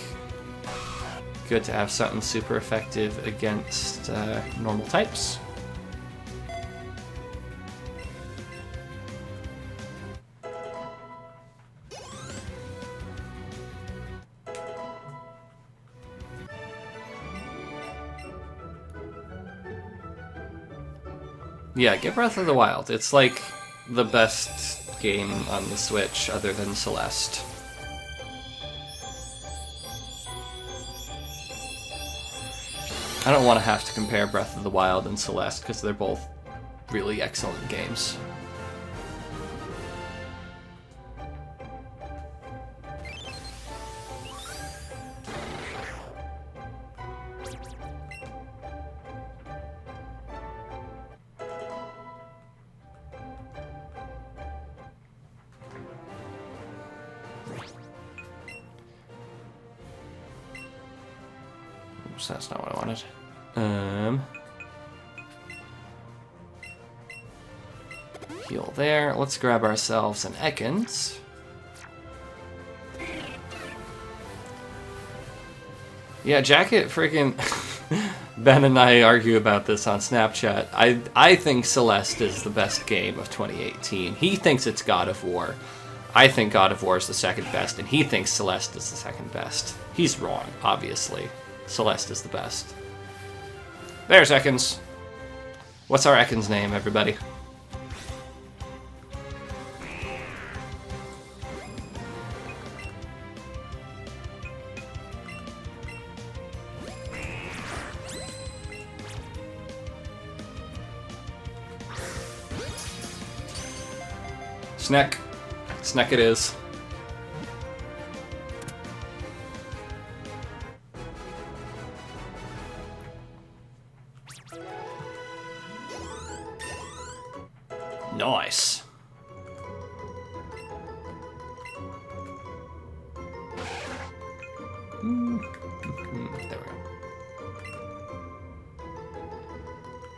Speaker 1: Good to have something super effective against normal types. Yeah, get Breath of the Wild. It's like the best game on the Switch other than Celeste. I don't want to have to compare Breath of the Wild and Celeste because they're both really excellent games. Oops, that's not what I wanted. Heal there. Let's grab ourselves an Ekans. Yeah, Jacket freaking Ben and I argue about this on Snapchat. I think Celeste is the best game of 2018. He thinks it's God of War. I think God of War is the second best, and he thinks Celeste is the second best. He's wrong, obviously. Celeste is the best. There's Ekans. What's our Ekans name, everybody? Sneck. Sneck it is. Nice. There we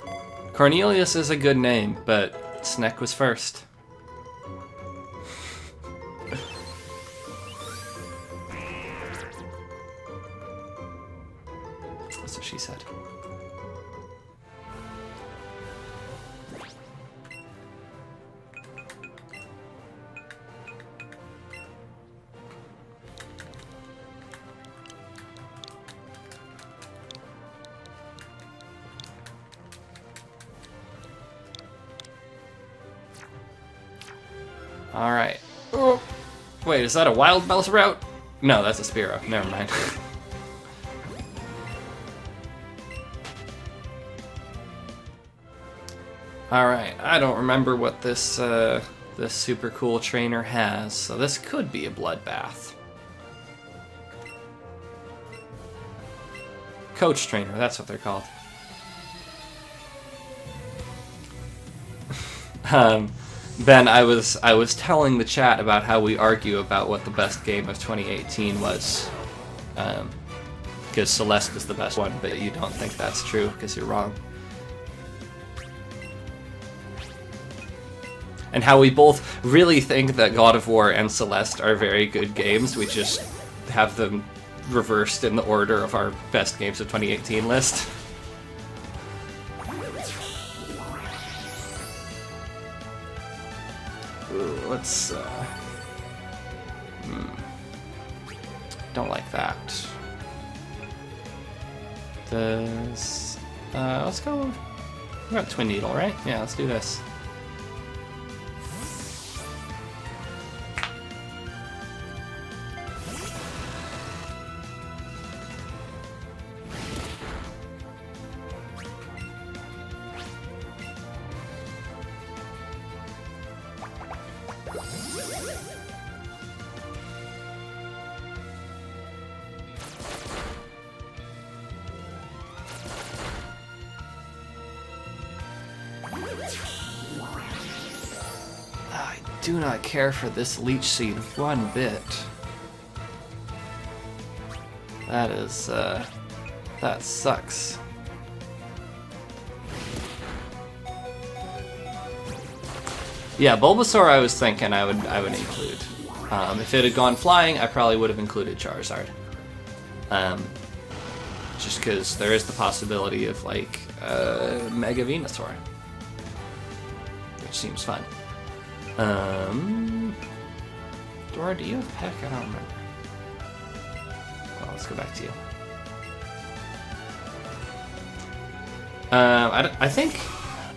Speaker 1: go. Cornelius is a good name, but Sneck was first. That's what she said. Alright. Oh. Wait, is that a Wild Mouse route? No, that's a Spearow. Never mind. Alright, I don't remember what this this super cool trainer has, so this could be a bloodbath. Coach trainer, that's what they're called. Ben, I was telling the chat about how we argue about what the best game of 2018 was, because Celeste is the best one, but you don't think that's true because you're wrong. And how we both really think that God of War and Celeste are very good games. We just have them reversed in the order of our best games of 2018 list. Ooh, let's don't like that. Let's go. We got Twin Needle, right? Yeah, let's do this. I do not care for this Leech Seed one bit. That is, that sucks. Yeah, Bulbasaur I was thinking I would include. If it had gone flying, I probably would have included Charizard. Just because there is the possibility of, like, Mega Venusaur. Which seems fun. Dora, do you have Peck? I don't remember. Well, let's go back to you. I think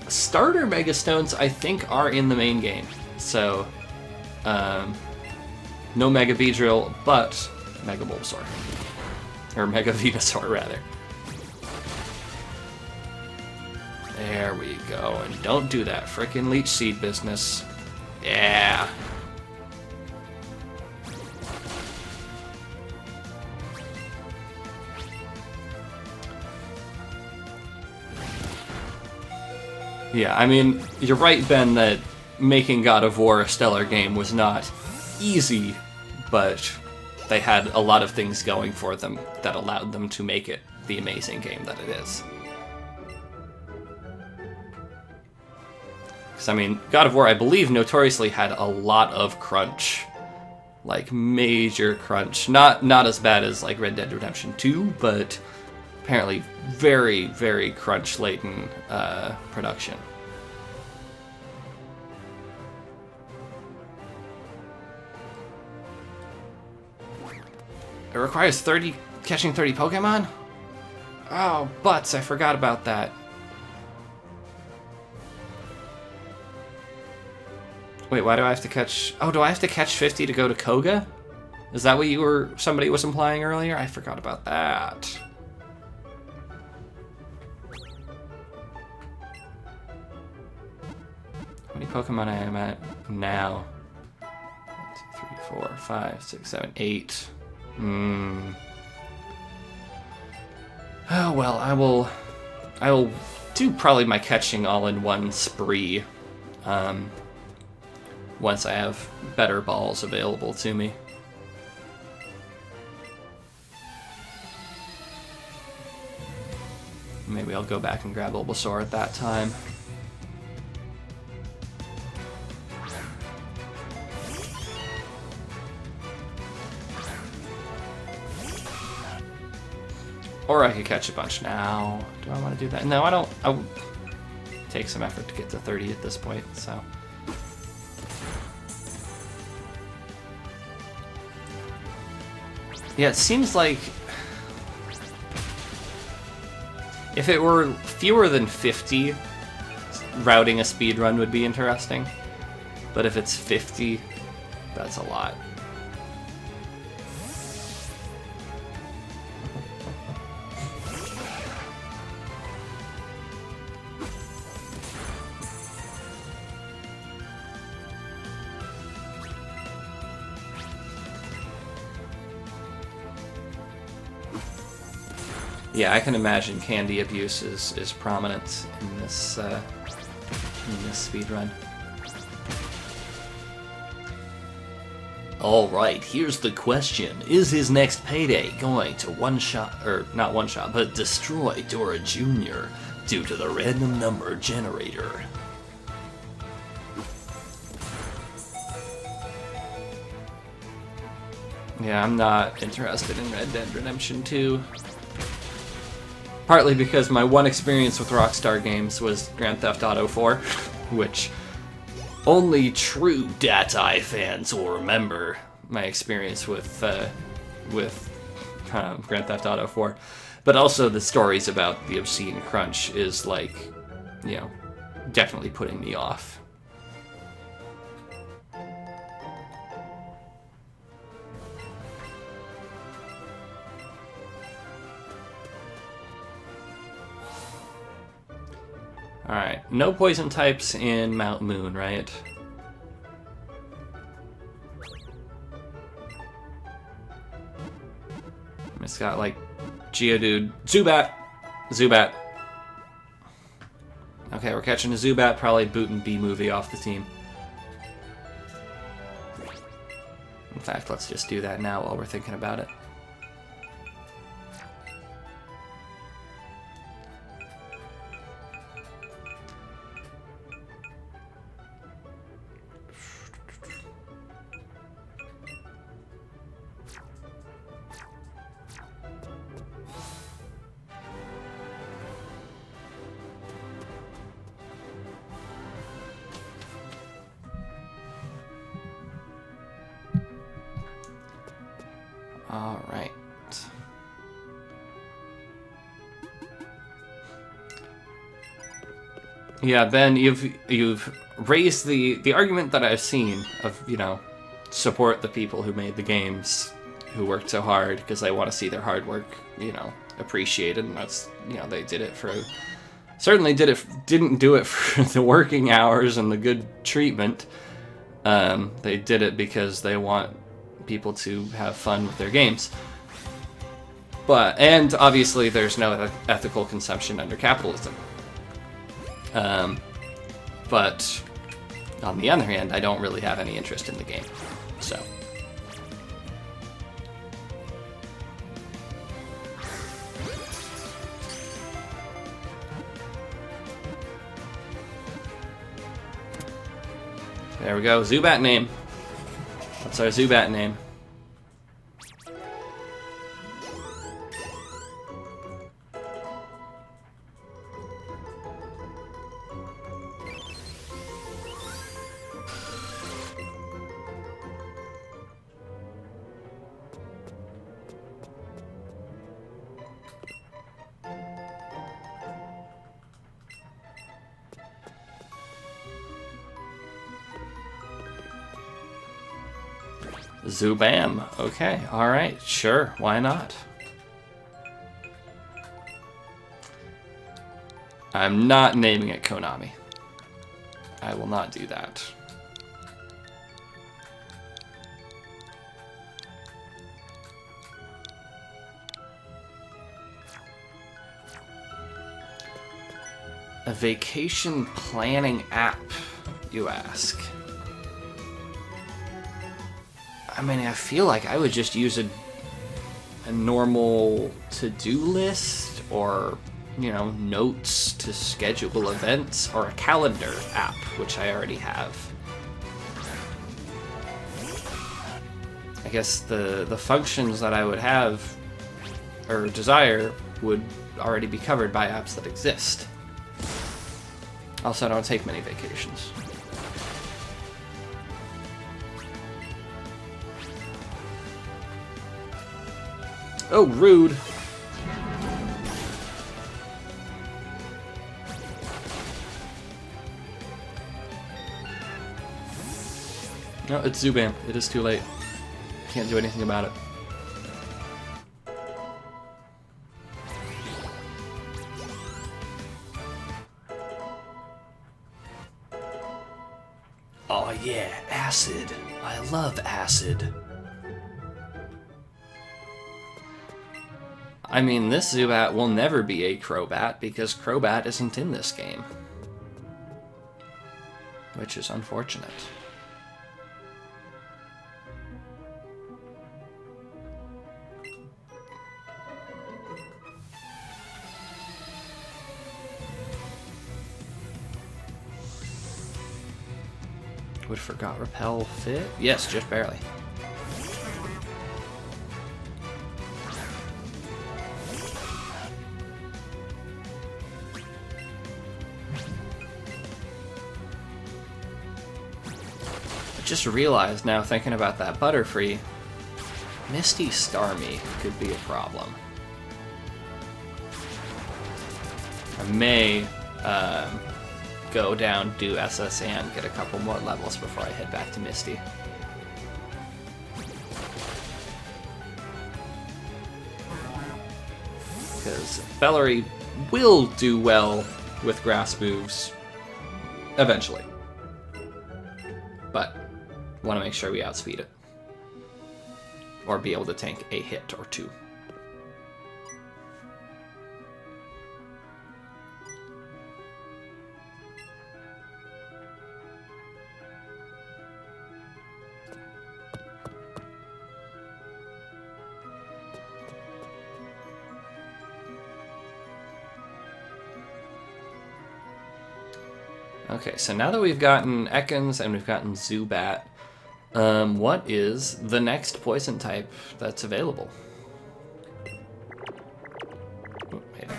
Speaker 1: starter Mega Stones, I think, are in the main game. So, no Mega Beedrill, but Mega Bulbasaur. Or Mega Venusaur, rather. There we go. And don't do that frickin' Leech Seed business. Yeah. Yeah, I mean, you're right, Ben, that making God of War a stellar game was not easy, but they had a lot of things going for them that allowed them to make it the amazing game that it is. Because, I mean, God of War, I believe, notoriously had a lot of crunch. Like, major crunch. Not as bad as, like, Red Dead Redemption 2, but apparently very, very crunch-laden production. It requires catching 30 Pokemon? Oh, butts, I forgot about that. Wait, why do I have to catch... Oh, do I have to catch 50 to go to Koga? Is that what somebody was implying earlier? I forgot about that. How many Pokemon I am at now? 1, 2, 3, 4, 5, 6, 7, 8. Oh, well, I will do probably my catching all in one spree. Once I have better balls available to me. Maybe I'll go back and grab Bulbasaur at that time. Or I could catch a bunch now. Do I want to do that? No, I don't. I would take some effort to get to 30 at this point, so... Yeah, it seems like if it were fewer than 50, routing a speedrun would be interesting. But if it's 50, that's a lot. Yeah, I can imagine candy abuse is prominent in this speedrun. Alright, here's the question. Is his next payday going to one-shot, or not one-shot, but destroy Dora Jr. due to the random number generator? Yeah, I'm not interested in Red Dead Redemption 2. Partly because my one experience with Rockstar games was Grand Theft Auto 4, which only true Datai fans will remember my experience with Grand Theft Auto 4. But also the stories about the obscene crunch is like, you know, definitely putting me off. Alright, no poison types in Mount Moon, right? It's got like Geodude, Zubat! Zubat. Okay, we're catching a Zubat, probably booting B-Movie off the team. In fact, let's just do that now while we're thinking about it. All right. Yeah, Ben, you've raised the argument that I've seen of, you know, support the people who made the games, who worked so hard, because they want to see their hard work, you know, appreciated, and that's, you know, they did it for, certainly didn't do it for the working hours and the good treatment. They did it because they want people to have fun with their games. And obviously there's no ethical consumption under capitalism. But on the other hand, I don't really have any interest in the game, so. There we go, Zubat name. What's our Zubat name? Zubam. Okay, alright, sure, why not? I'm not naming it Konami. I will not do that. A vacation planning app, you ask? I mean, I feel like I would just use a normal to-do list, or, you know, notes to schedule events, or a calendar app, which I already have. I guess the functions that I would have, or desire, would already be covered by apps that exist. Also, I don't take many vacations. Oh, rude. No, it's Zubam. It is too late. Can't do anything about it. Oh yeah, acid. I love acid. I mean, this Zubat will never be a Crobat because Crobat isn't in this game. Which is unfortunate. Would Forgot Repel fit? Yes, just barely. I just realized now, thinking about that Butterfree, Misty Starmie could be a problem. I may go down, do SS and get a couple more levels before I head back to Misty. Because Bellary will do well with grass moves eventually. But want to make sure we outspeed it. Or be able to tank a hit or two. Okay, so now that we've gotten Ekans and we've gotten Zubat, what is the next poison type that's available? Oh, hey there.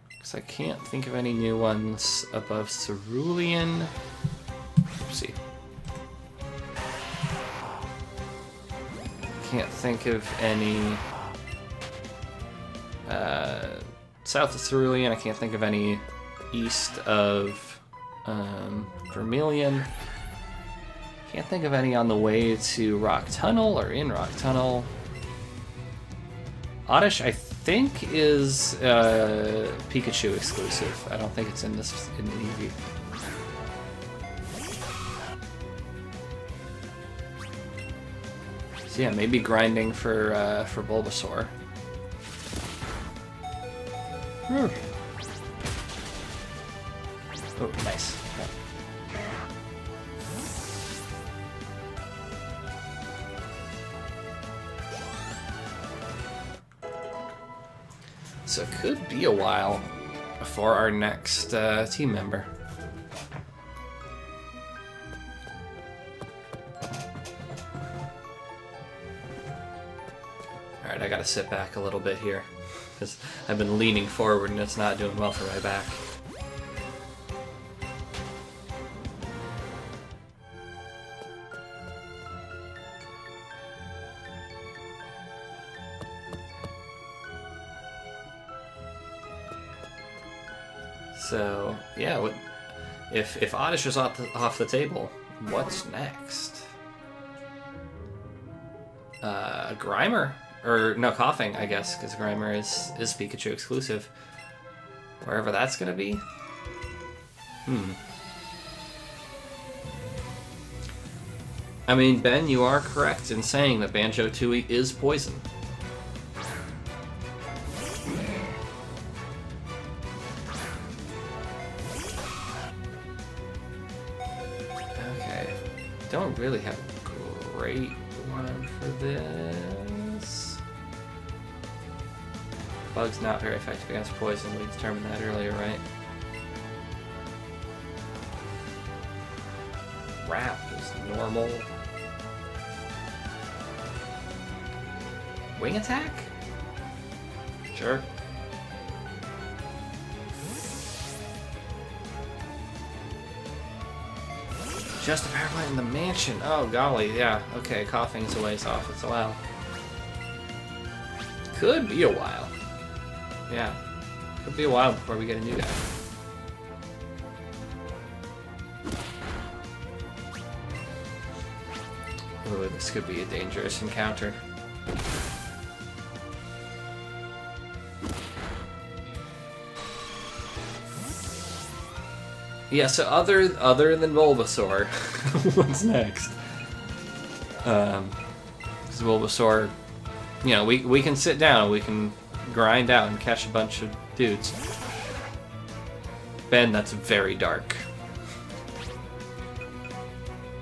Speaker 1: Because I can't think of any new ones above Cerulean. Oopsie. Can't think of any south of Cerulean. I can't think of any east of Vermilion. Can't think of any on the way to Rock Tunnel or in Rock Tunnel. Oddish, I think, is Pikachu exclusive. I don't think it's in Eevee. So yeah, maybe grinding for Bulbasaur. Oh, nice. Okay. So it could be a while before our next team member. Alright, I gotta sit back a little bit here, because I've been leaning forward and it's not doing well for my back. So yeah, if Oddish is off the table, what's next? Grimer, or no, Coughing, I guess, because Grimer is Pikachu exclusive. Wherever that's gonna be. I mean, Ben, you are correct in saying that Banjo-Tooie is poison. Okay. Don't really have a great one for this. Bug's not very effective against poison. We determined that earlier, right? Wrap is normal. Wing attack? Sure. Just a power plant in the mansion. Oh golly, yeah. Okay, Coughing's a ways off. It's a while. Could be a while. Yeah. Could be a while before we get a new guy. Ooh, this could be a dangerous encounter. Yeah, so other than Bulbasaur, what's next? Because Bulbasaur, you know, we can sit down, we can grind out and catch a bunch of dudes. Ben, that's very dark.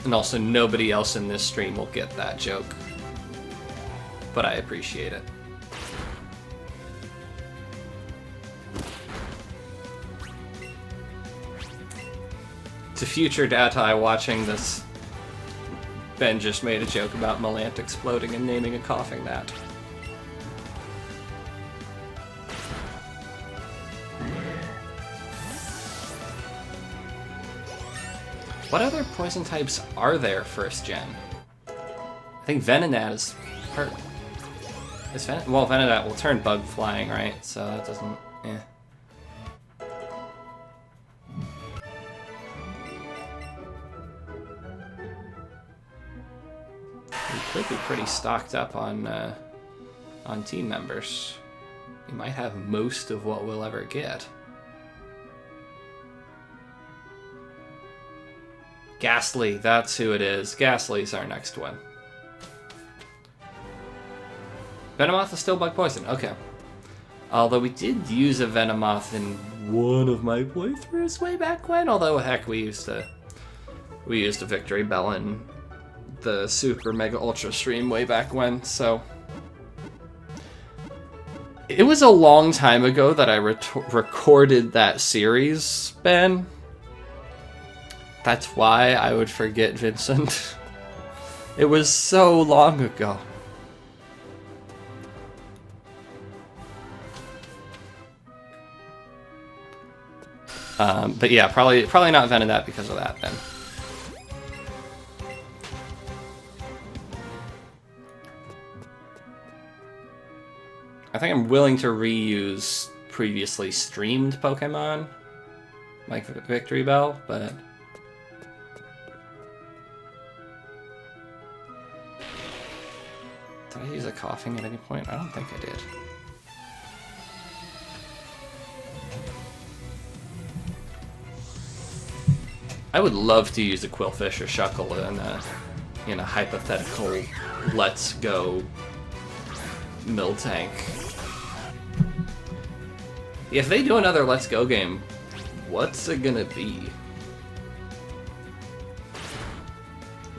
Speaker 1: And also, nobody else in this stream will get that joke. But I appreciate it. To future data watching this, Ben just made a joke about Malant exploding and naming a Coughing that. What other poison types are there first gen? I think Venonat is part. Well, Venonat will turn bug flying, right? So that doesn't. Eh. We could be pretty stocked up on team members. We might have most of what we'll ever get. Ghastly, that's who it is. Ghastly's our next one. Venomoth is still bug poison, okay. Although we did use a Venomoth in one of my playthroughs way back when, although heck, we used a Victory Bell in the Super Mega Ultra stream way back when, so... It was a long time ago that I recorded that series, Ben. That's why I would forget Vincent. It was so long ago. But yeah, probably not Venonat because of that then. I think I'm willing to reuse previously streamed Pokemon, like Victory Bell, but... Did I use a Coughing at any point? I don't think I did. I would love to use a Quillfish or Shuckle in a hypothetical Let's Go Miltank. If they do another Let's Go game, what's it gonna be?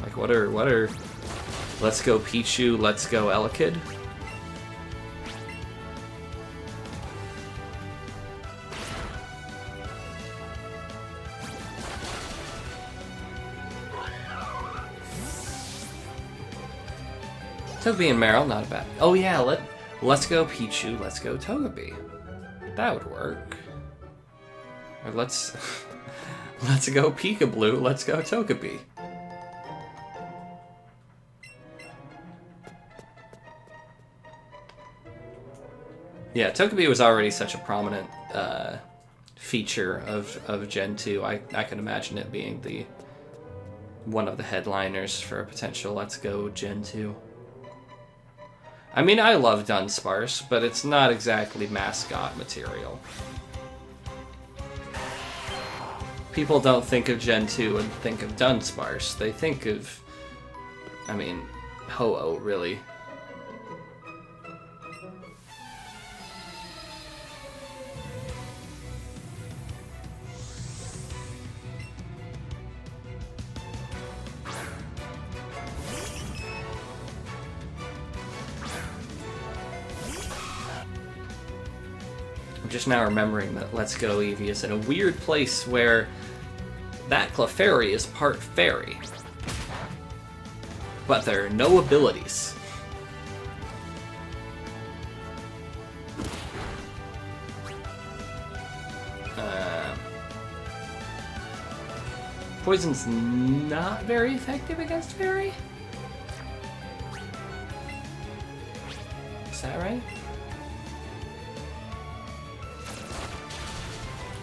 Speaker 1: Like, what are Let's Go Pichu, Let's Go Elekid? Togepi and Meryl, not bad. Oh yeah, Let's Go Pichu, Let's Go Togepi. That would work. Or let's go Peekaboo, Let's Go Togepi. Yeah, Togepi was already such a prominent feature of Gen 2. I can imagine it being one of the headliners for a potential Let's Go Gen 2. I mean, I love Dunsparce, but it's not exactly mascot material. People don't think of Gen 2 and think of Dunsparce. They think of, I mean, Ho-Oh, really. I'm just now remembering that Let's Go Eevee is in a weird place where that Clefairy is part fairy, but there are no abilities. Poison's not very effective against fairy? Is that right?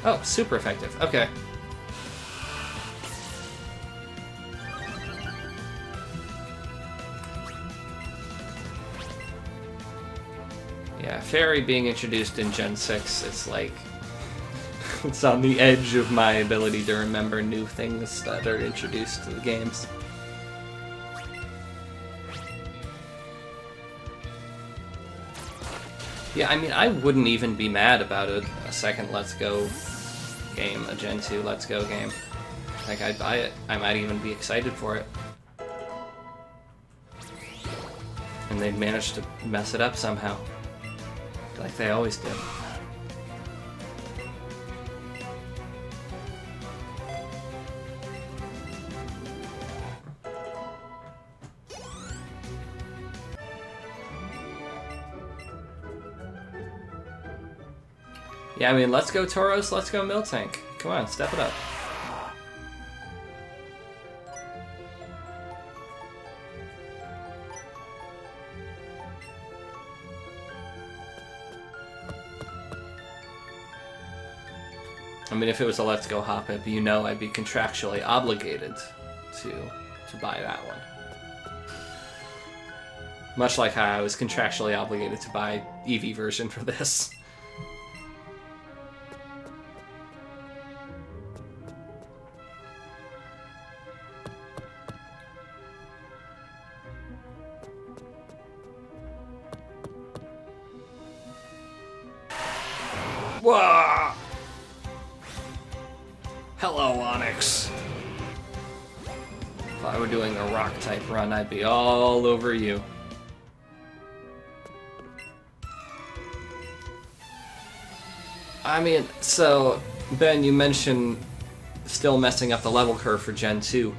Speaker 1: Oh, super effective. Okay. Yeah, Fairy being introduced in Gen 6, it's like... it's on the edge of my ability to remember new things that are introduced to the games. Yeah, I mean, I wouldn't even be mad about a second Let's Go game, a Gen 2 Let's Go game. Like, I'd buy it. I might even be excited for it. And they'd managed to mess it up somehow. Like they always do. Yeah, I mean, let's go Tauros, let's go Miltank. Come on, step it up. I mean, if it was a Let's Go Hoppip, you know I'd be contractually obligated to buy that one. Much like how I was contractually obligated to buy Eevee version for this. Whoa! Hello, Onyx. If I were doing a rock-type run, I'd be all over you. I mean, so, Ben, you mentioned still messing up the level curve for Gen 2.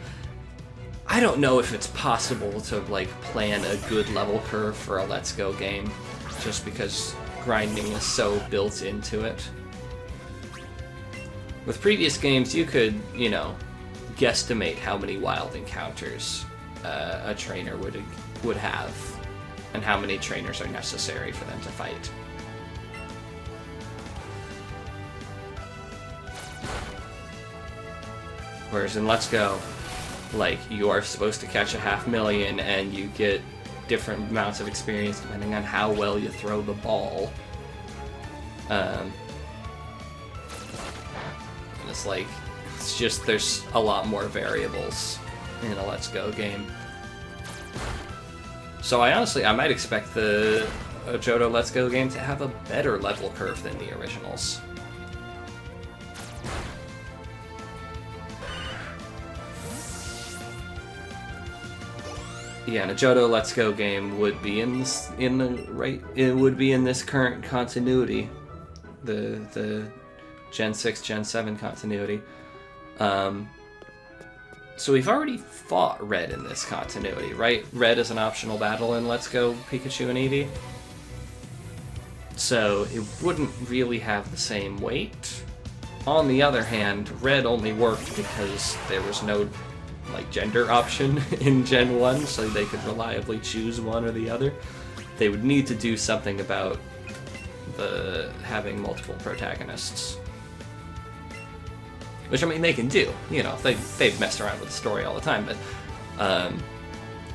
Speaker 1: I don't know if it's possible to, like, plan a good level curve for a Let's Go game, just because grinding is so built into it. With previous games, you could, you know, guesstimate how many wild encounters a trainer would have, and how many trainers are necessary for them to fight. Whereas in Let's Go, like, you are supposed to catch a 500,000, and you get different amounts of experience depending on how well you throw the ball. And it's like, it's just, there's a lot more variables in a Let's Go game. So I might expect the Johto Let's Go game to have a better level curve than the originals. Yeah, and a Johto Let's Go game would be in this current continuity, the Gen 6, Gen 7 continuity. So we've already fought Red in this continuity, right? Red is an optional battle in Let's Go Pikachu and Eevee. So it wouldn't really have the same weight. On the other hand, Red only worked because there was no, like, gender option in Gen 1, so they could reliably choose one or the other. They would need to do something about having multiple protagonists. which I mean they can do. You know, they've messed around with the story all the time, but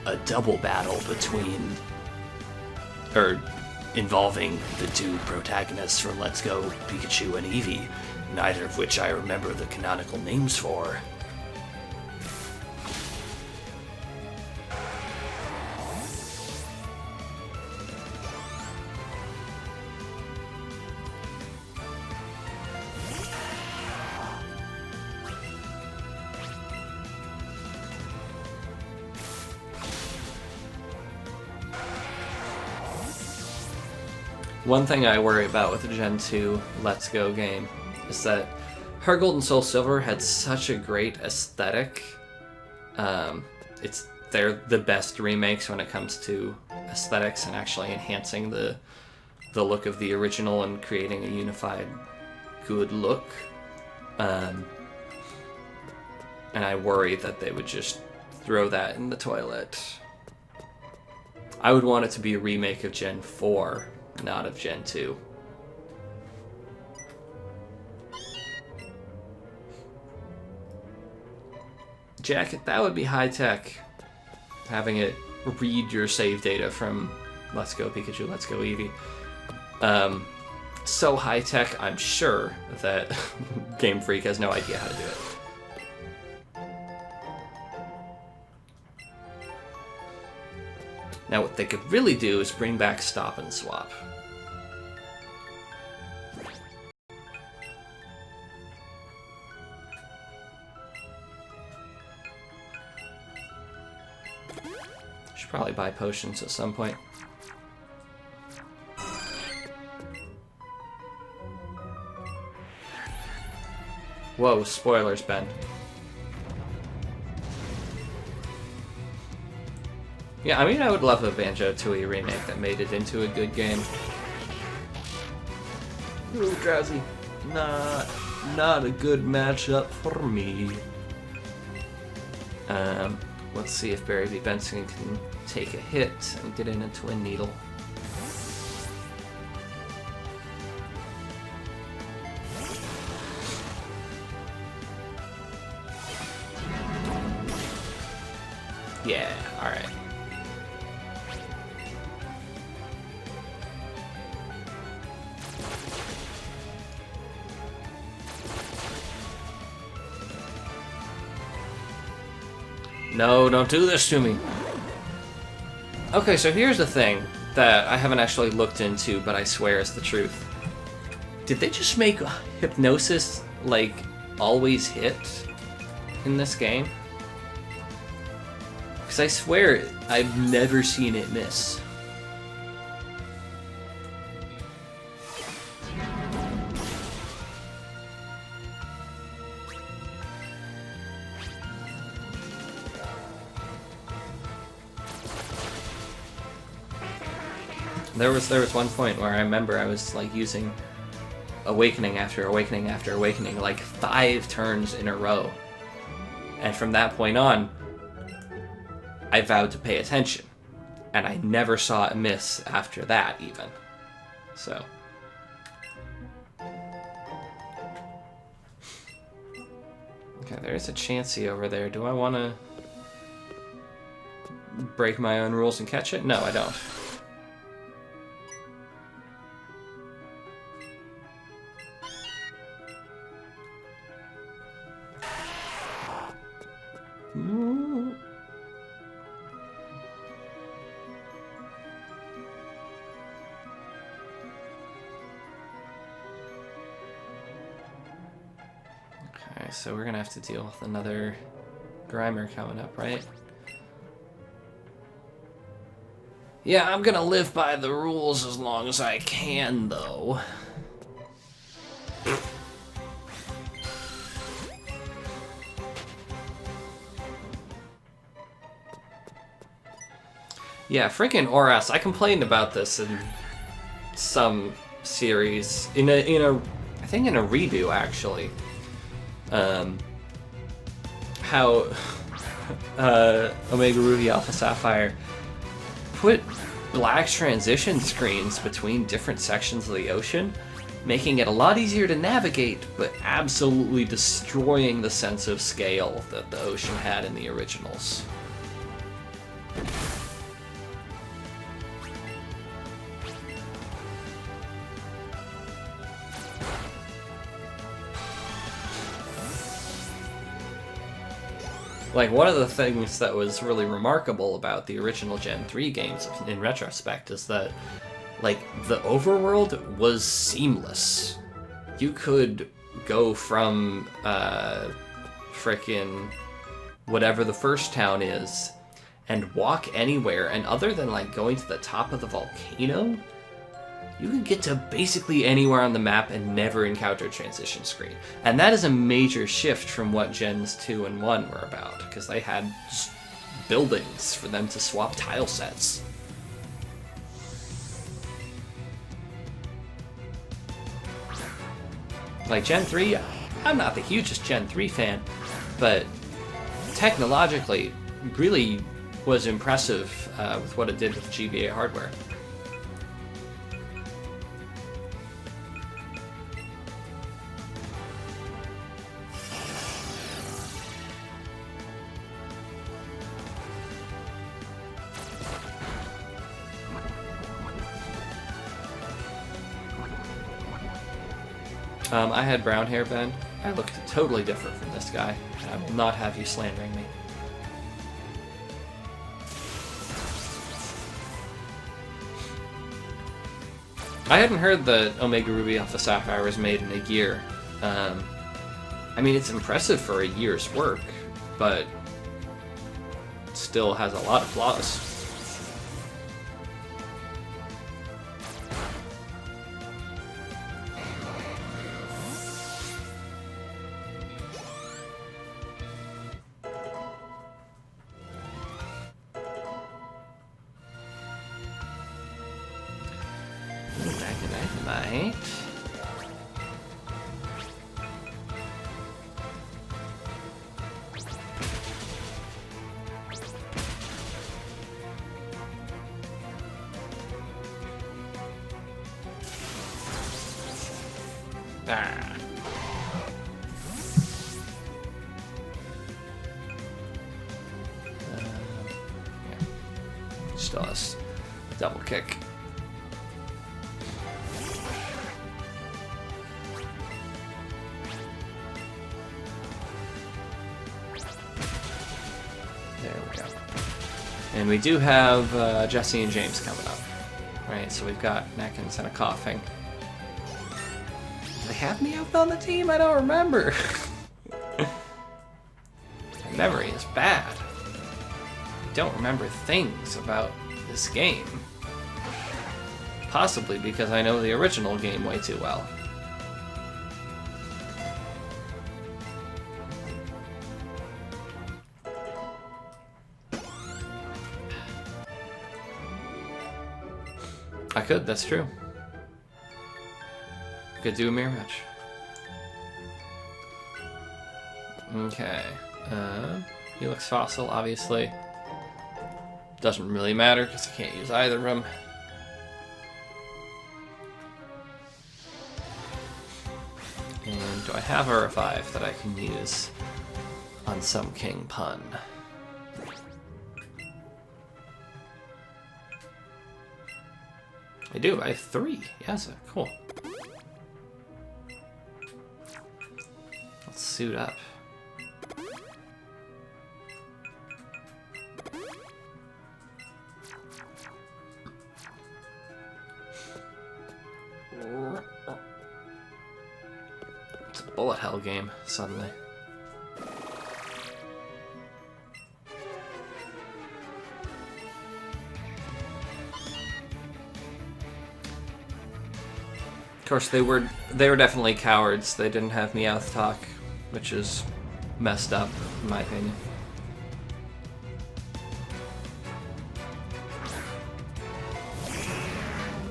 Speaker 1: a double battle between or involving the two protagonists from Let's Go Pikachu and Eevee, neither of which I remember the canonical names for. One thing I worry about with the Gen 2 Let's Go game is that Heart Gold and Soul Silver had such a great aesthetic. They're the best remakes when it comes to aesthetics and actually enhancing the look of the original and creating a unified, good look. And I worry that they would just throw that in the toilet. I would want it to be a remake of Gen 4. Not of Gen 2. Jacket, that would be high tech. Having it read your save data from Let's Go Pikachu, Let's Go Eevee. So high tech, I'm sure that Game Freak has no idea how to do it. Now what they could really do is bring back Stop and Swap. Should probably buy potions at some point. Whoa, spoilers, Ben. Yeah, I mean, I would love a Banjo-Tooie remake that made it into a good game. Ooh, Drowsy. Not a good matchup for me. Let's see if Barry V. Benson can take a hit and get in a Twin Needle. Yeah, alright. No, don't do this to me. Okay, so here's the thing that I haven't actually looked into, but I swear is the truth. Did they just make Hypnosis, like, always hit in this game? Because I swear I've never seen it miss. There was one point where I remember I was like using Awakening after Awakening after Awakening like 5 turns in a row. And from that point on, I vowed to pay attention. And I never saw it miss after that even. So. Okay, there's a Chansey over there. Do I want to break my own rules and catch it? No, I don't. Okay, so we're gonna have to deal with another Grimer coming up, right? Yeah, I'm gonna live by the rules as long as I can, though. Yeah, freaking Oras. I complained about this in some series, I think in a redo actually. How Omega Ruby Alpha Sapphire put black transition screens between different sections of the ocean making it a lot easier to navigate, but absolutely destroying the sense of scale that the ocean had in the originals. Like, one of the things that was really remarkable about the original Gen 3 games, in retrospect, is that, like, the overworld was seamless. You could go from, frickin' whatever the first town is, and walk anywhere, and other than, like, going to the top of the volcano, you can get to basically anywhere on the map and never encounter a transition screen. And that is a major shift from what Gens 2 and 1 were about, because they had just buildings for them to swap tile sets. Like, Gen 3, I'm not the hugest Gen 3 fan, but technologically, really was impressive with what it did with the GBA hardware. I had brown hair, Ben. I looked totally different from this guy, and I will not have you slandering me. I hadn't heard that Omega Ruby Alpha Sapphire was made in a year. I mean, it's impressive for a year's work, but it still has a lot of flaws. Dynamite. Ah. Yeah. Still has double kick. There we go. And we do have Jesse and James coming up. Right, so we've got Neckens and a coughing. Do they have Meowth on the team? I don't remember. My memory is bad. I don't remember things about this game. Possibly because I know the original game way too well. I could, that's true. Could do a mirror match. Okay. Helix Fossil, obviously. Doesn't really matter because I can't use either of them. And do I have a revive that I can use on some King Pun? I do, I have 3. Yes, cool. Let's suit up. It's a bullet hell game, suddenly. Of course, they were definitely cowards. They didn't have Meowth talk, which is messed up, in my opinion.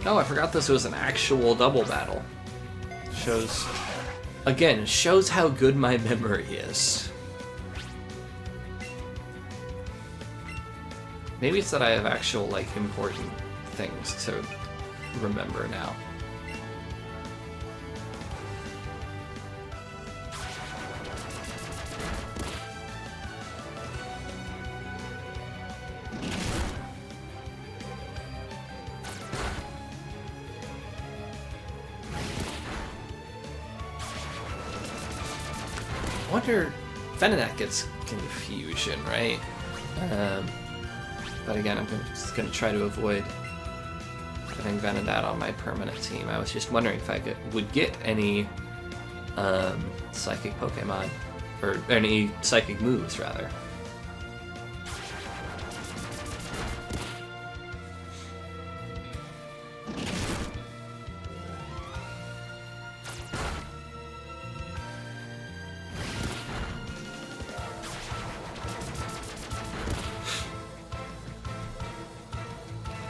Speaker 1: Oh, I forgot this was an actual double battle. Shows how good my memory is. Maybe it's that I have actual, like, important things to remember now. wonder, Venonat gets Confusion, right? But again, I'm just going to try to avoid getting Venonat on my permanent team. I was just wondering if I would get any Psychic Pokemon, or any Psychic moves, rather.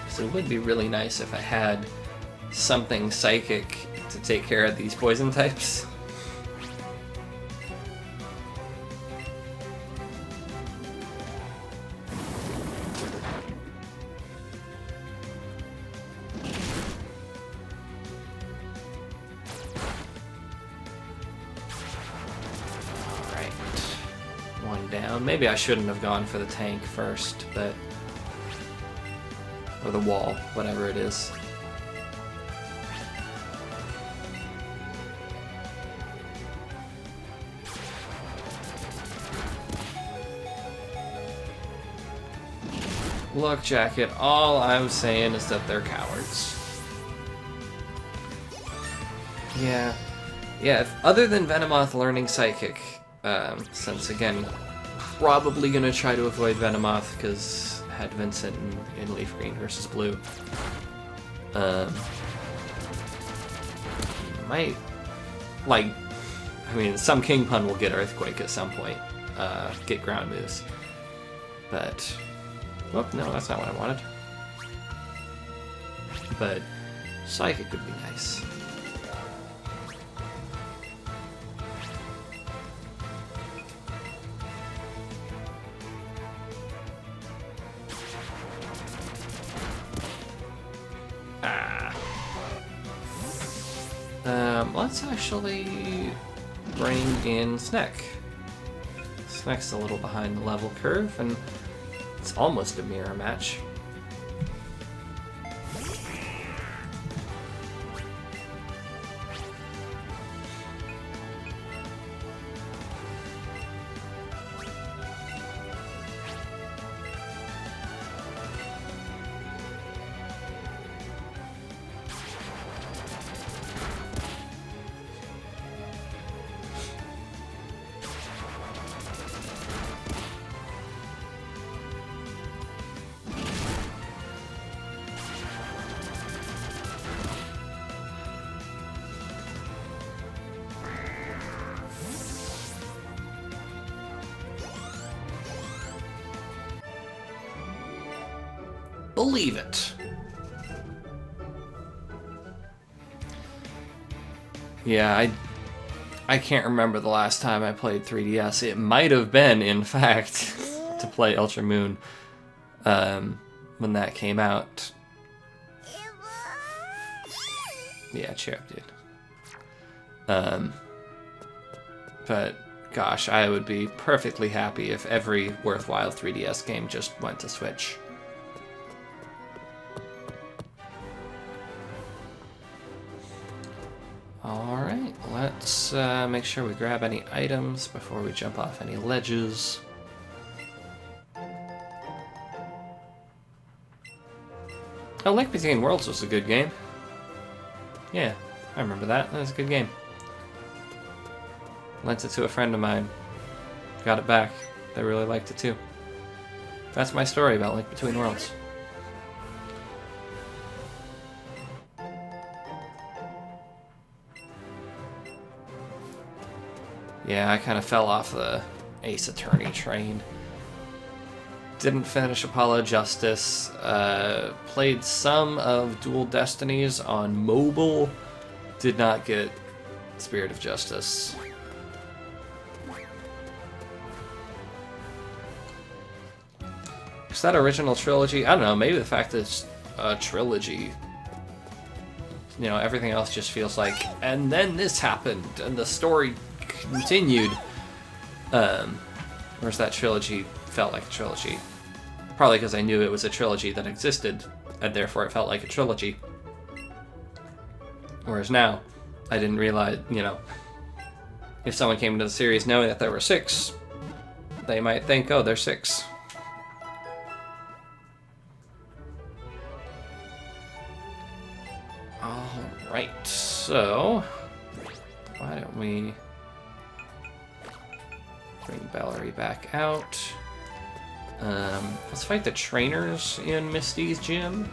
Speaker 1: So it would be really nice if I had something Psychic to take care of these poison types. Alright. One down. Maybe I shouldn't have gone for the tank first, but... or the wall, whatever it is. Look, Jacket, all I'm saying is that they're cowards. Yeah. Yeah, other than Venomoth learning Psychic, since, again, probably gonna try to avoid Venomoth, because had Vincent in Leaf Green versus Blue. Might, like, I mean, some King Pun will get Earthquake at some point, get ground moves. But, oh, no, that's not what I wanted. But Psychic would be nice. Let's actually bring in Sneck. Sneck's a little behind the level curve, and it's almost a mirror match. Believe it. Yeah, I can't remember the last time I played 3DS. It might have been, in fact, to play Ultra Moon when that came out. Yeah, cheer up, dude. But gosh, I would be perfectly happy if every worthwhile 3DS game just went to Switch. Alright, let's make sure we grab any items before we jump off any ledges. Oh, Link Between Worlds was a good game. Yeah, I remember that. That was a good game. Lent it to a friend of mine. Got it back. They really liked it too. That's my story about Link Between Worlds. Yeah, I kind of fell off the Ace Attorney train. Didn't finish Apollo Justice. Played some of Dual Destinies on mobile. Did not get Spirit of Justice. Is that original trilogy? I don't know, maybe the fact that it's a trilogy. You know, everything else just feels like, and then this happened, and the story continued. Whereas that trilogy felt like a trilogy. Probably because I knew it was a trilogy that existed, and therefore it felt like a trilogy. Whereas now, I didn't realize, you know, if someone came into the series knowing that there were 6, they might think, oh, there's 6. Alright, so why don't we bring Valerie back out. Let's fight the trainers in Misty's gym.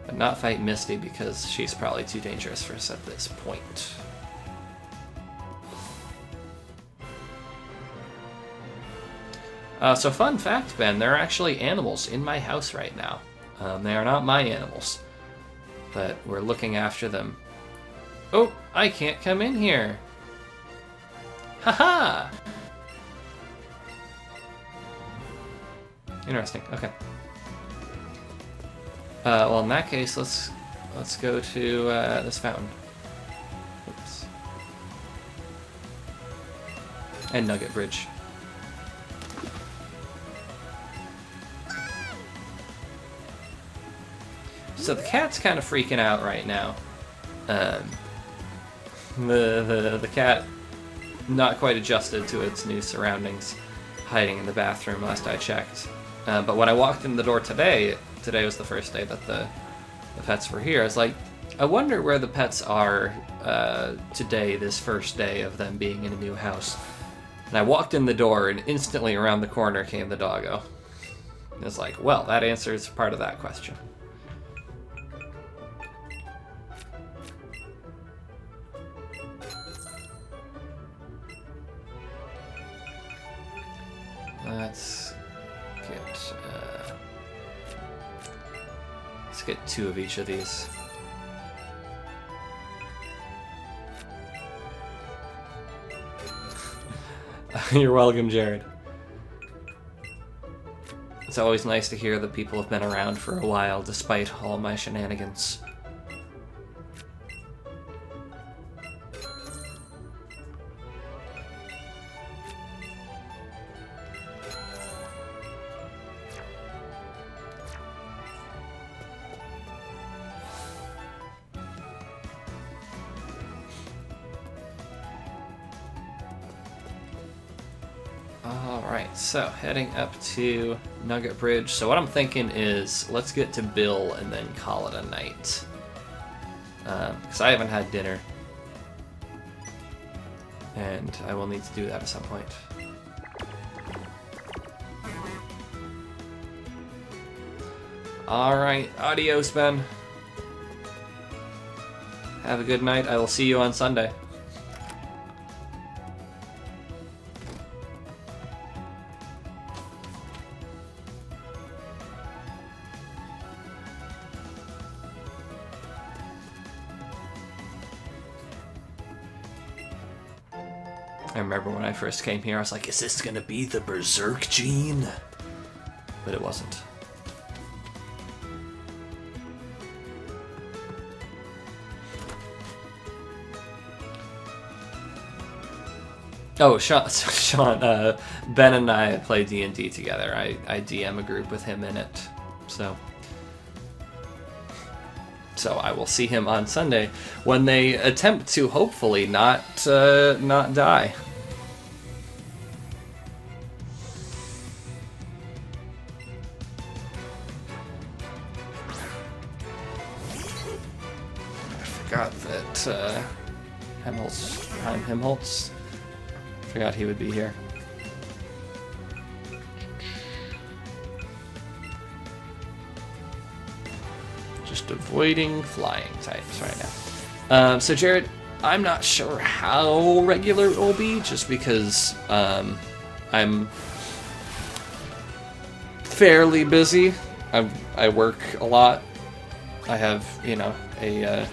Speaker 1: But not fight Misty because she's probably too dangerous for us at this point. So fun fact, Ben, there are actually animals in my house right now. They are not my animals, but we're looking after them. Oh, I can't come in here. Haha! Interesting. Okay. Well, in that case, let's go to this fountain. Oops. And Nugget Bridge. So the cat's kind of freaking out right now. The cat not quite adjusted to its new surroundings, hiding in the bathroom last I checked. But when I walked in the door today was the first day that the pets were here. I was like, I wonder where the pets are today, this first day of them being in a new house. And I walked in the door, and instantly around the corner came the doggo. And it's like, well, that answers part of that question. Let's get 2 of each of these. You're welcome, Jared. It's always nice to hear that people have been around for a while despite all my shenanigans. Alright, so heading up to Nugget Bridge. So what I'm thinking is, let's get to Bill and then call it a night. Because I haven't had dinner. And I will need to do that at some point. Alright, adios, Ben. Have a good night. I will see you on Sunday. I remember when I first came here, I was like, is this gonna be the Berserk gene? But it wasn't. Oh, Sean, Ben and I play D&D together. I DM a group with him in it. So I will see him on Sunday when they attempt to hopefully not die. I forgot that Helmholtz. Forgot he would be here. Just avoiding flying types right now. So Jared, I'm not sure how regular it will be, just because I'm fairly busy. I work a lot. I have, a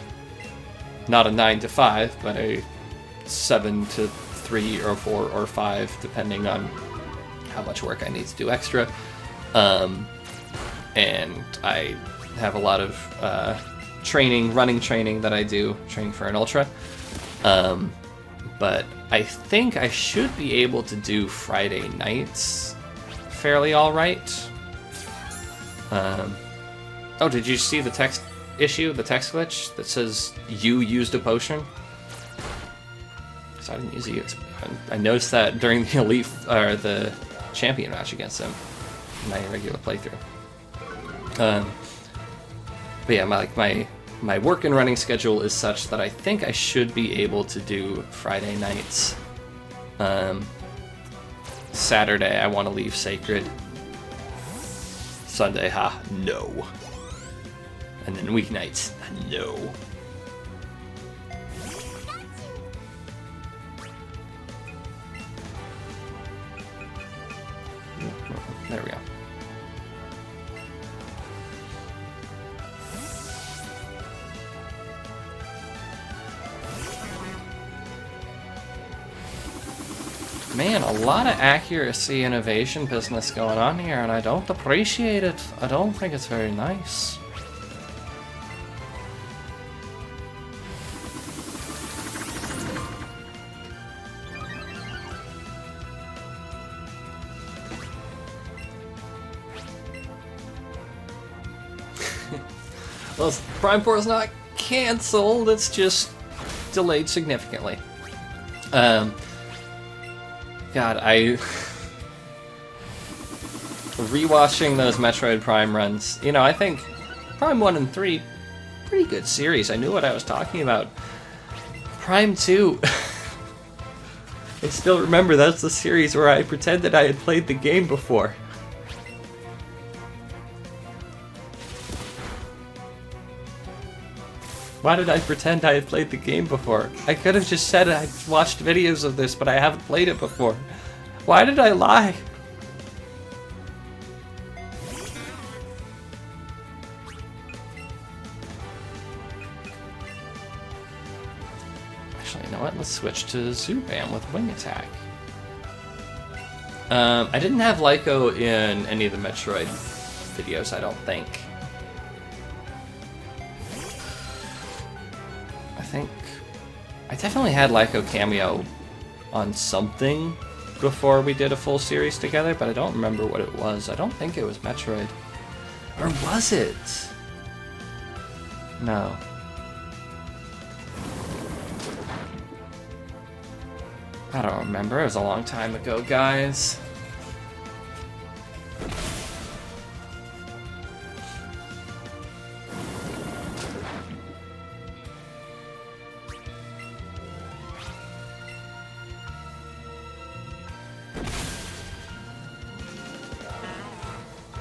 Speaker 1: not a 9 to 5, but a 7 to 3 or 4 or 5, depending on how much work I need to do extra. And I have a lot of running training that I do, training for an ultra. But I think I should be able to do Friday nights fairly alright. Oh, did you see the text glitch that says you used a potion? So I didn't use EXP. I noticed that during the Elite, or the Champion match against him in my regular playthrough. But yeah, my work and running schedule is such that I think I should be able to do Friday nights. Saturday, I want to leave Sacred. Sunday, no. And then weeknights, no. There we go. Man, a lot of accuracy and evasion business going on here, and I don't appreciate it. I don't think it's very nice. Well, Prime 4 is not cancelled, it's just delayed significantly. God, rewatching those Metroid Prime runs, you know, I think Prime 1 and 3, pretty good series. I knew what I was talking about. Prime 2, I still remember that's the series where I pretended I had played the game before. Why did I pretend I had played the game before? I could have just said I watched videos of this, but I haven't played it before. Why did I lie? Actually, you know what? Let's switch to Zubam with Wing Attack. I didn't have Lyco in any of the Metroid videos, I don't think. I definitely had Lyco cameo on something before we did a full series together, but I don't remember what it was. I don't think it was Metroid. Or was it? No. I don't remember. It was a long time ago, guys.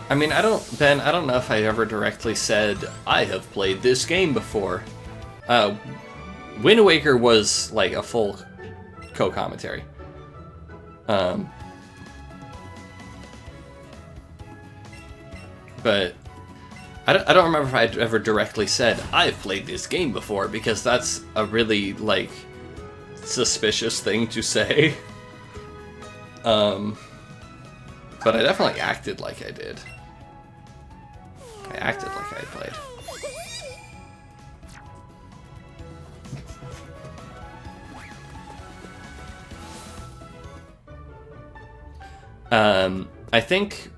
Speaker 1: I mean, Ben, I don't know if I ever directly said, I have played this game before. Wind Waker was, like, a full co-commentary. But I don't remember if I'd ever directly said, I've played this game before, because that's a really, like, suspicious thing to say. But I definitely acted like I did. I acted like I had played.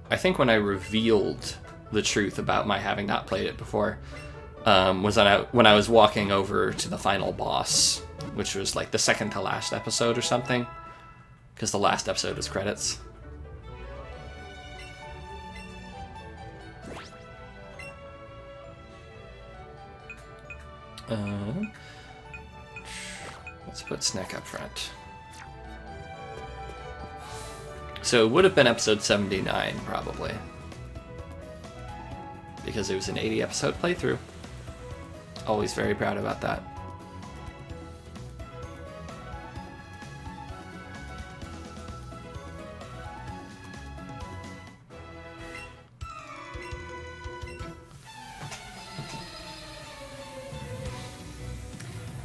Speaker 1: I think when I revealed the truth about my having not played it before, was when I was walking over to the final boss, which was like the second to last episode or something, because the last episode is credits. Let's put Snick up front. So it would have been episode 79, probably. Because it was an 80 episode playthrough. Always very proud about that.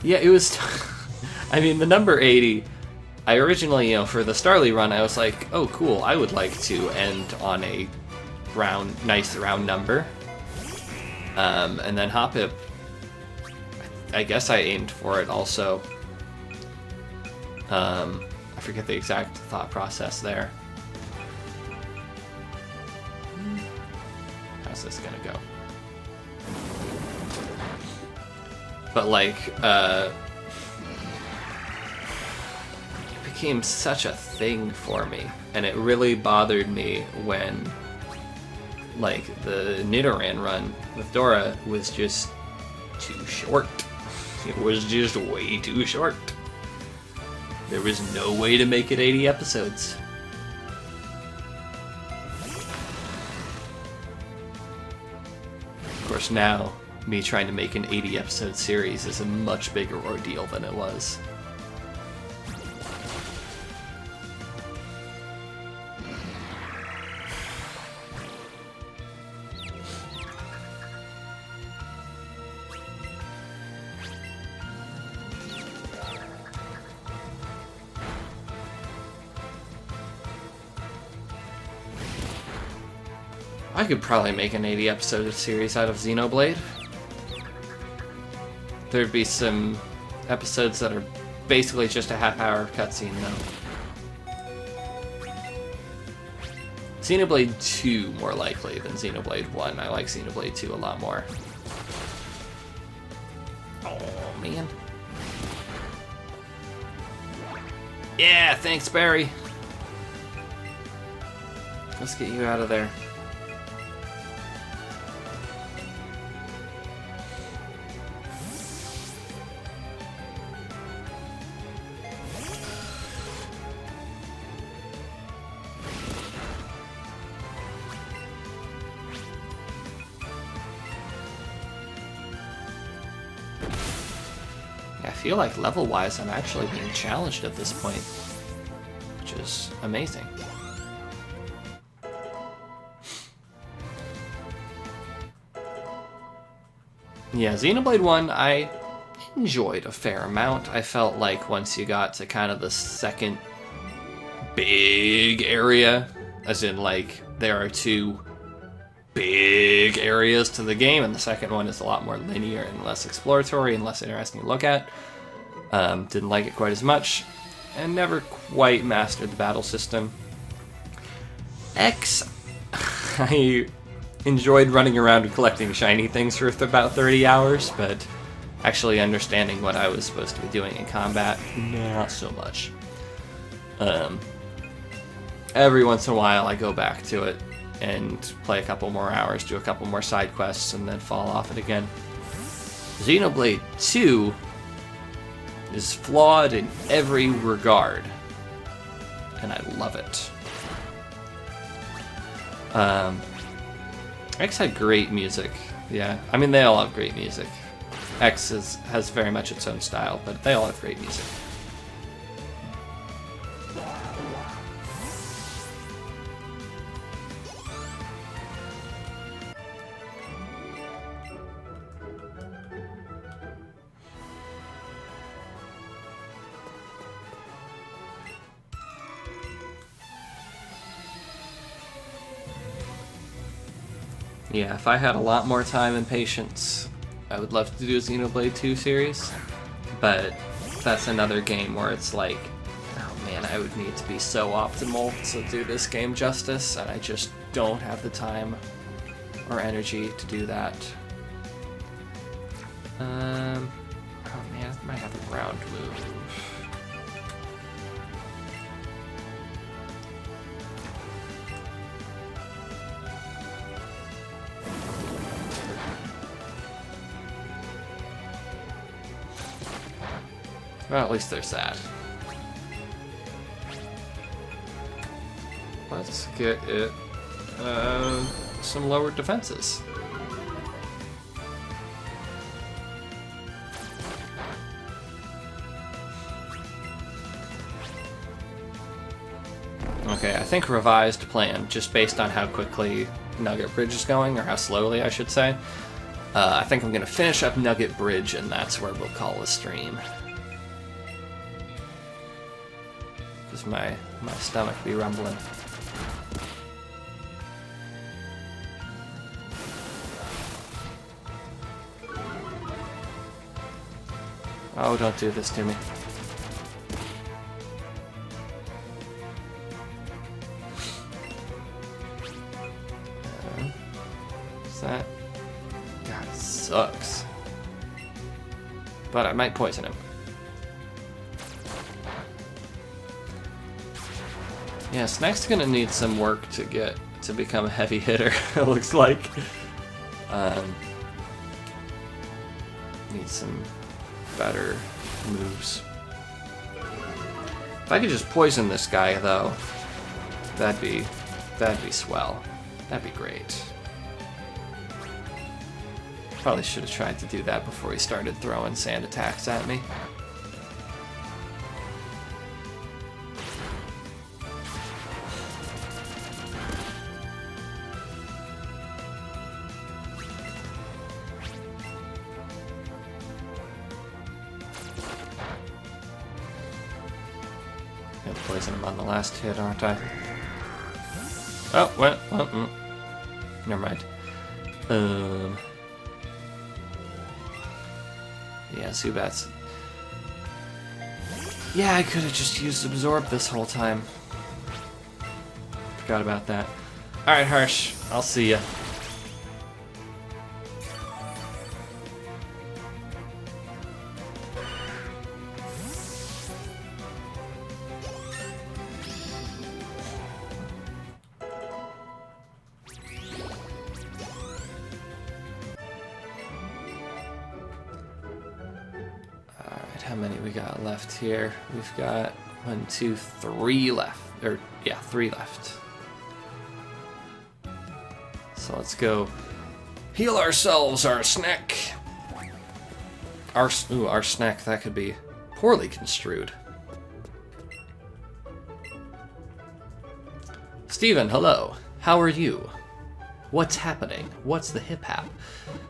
Speaker 1: Yeah, it was... I mean, the number 80... I originally, for the Starly run, I was like, oh, cool, I would like to end on a nice round number. And then Hoppip, I guess I aimed for it also. I forget the exact thought process there. How's this gonna go? But like, became such a thing for me, and it really bothered me when, like, the Nidoran run with Dora was just too short. It was just way too short. There was no way to make it 80 episodes. Of course, now, me trying to make an 80 episode series is a much bigger ordeal than it was. I could probably make an 80 episode series out of Xenoblade. There'd be some episodes that are basically just a half-hour cutscene, though. Xenoblade 2 more likely than Xenoblade 1. I like Xenoblade 2 a lot more. Oh, man. Yeah, thanks, Barry. Let's get you out of there. I feel like level-wise I'm actually being challenged at this point, which is amazing. Yeah, Xenoblade 1 I enjoyed a fair amount. I felt like once you got to kind of the second big area, as in like there are two big areas to the game, and the second one is a lot more linear and less exploratory and less interesting to look at. Didn't like it quite as much, and never quite mastered the battle system. X, I enjoyed running around and collecting shiny things for about 30 hours, but actually understanding what I was supposed to be doing in combat, not so much. Every once in a while I go back to it and play a couple more hours, do a couple more side quests, and then fall off it again. Xenoblade 2 is flawed in every regard, and I love it. X had great music. Yeah, I mean, they all have great music. X has very much its own style, but they all have great music. Yeah, if I had a lot more time and patience, I would love to do a Xenoblade 2 series, but that's another game where it's like, oh man, I would need to be so optimal to do this game justice, and I just don't have the time or energy to do that. Oh man, I might have a round move. Well, at least they're sad. Let's get it some lower defenses. Okay, I think revised plan, just based on how quickly Nugget Bridge is going, or how slowly I should say. I think I'm going to finish up Nugget Bridge, and that's where we'll call a stream. Because my stomach be rumbling. Oh, don't do this to me. What's that? God, it sucks. But I might poison him. Yeah, Snack's gonna need some work to become a heavy hitter, it looks like. Need some better moves. If I could just poison this guy, though, that'd be swell. That'd be great. Probably should have tried to do that before he started throwing sand attacks at me. Gonna poison him on the last hit, aren't I? Oh, what? Oh, never mind. Yeah, Zubat's... Yeah, I could have just used Absorb this whole time. Forgot about that. Alright, Harsh. I'll see ya. How many we got left here? We've got 1, 2, 3 left. Or, yeah, 3 left. So let's go heal ourselves, our snack. Our snack, that could be poorly construed. Steven, hello. How are you? What's happening? What's the hip-hop?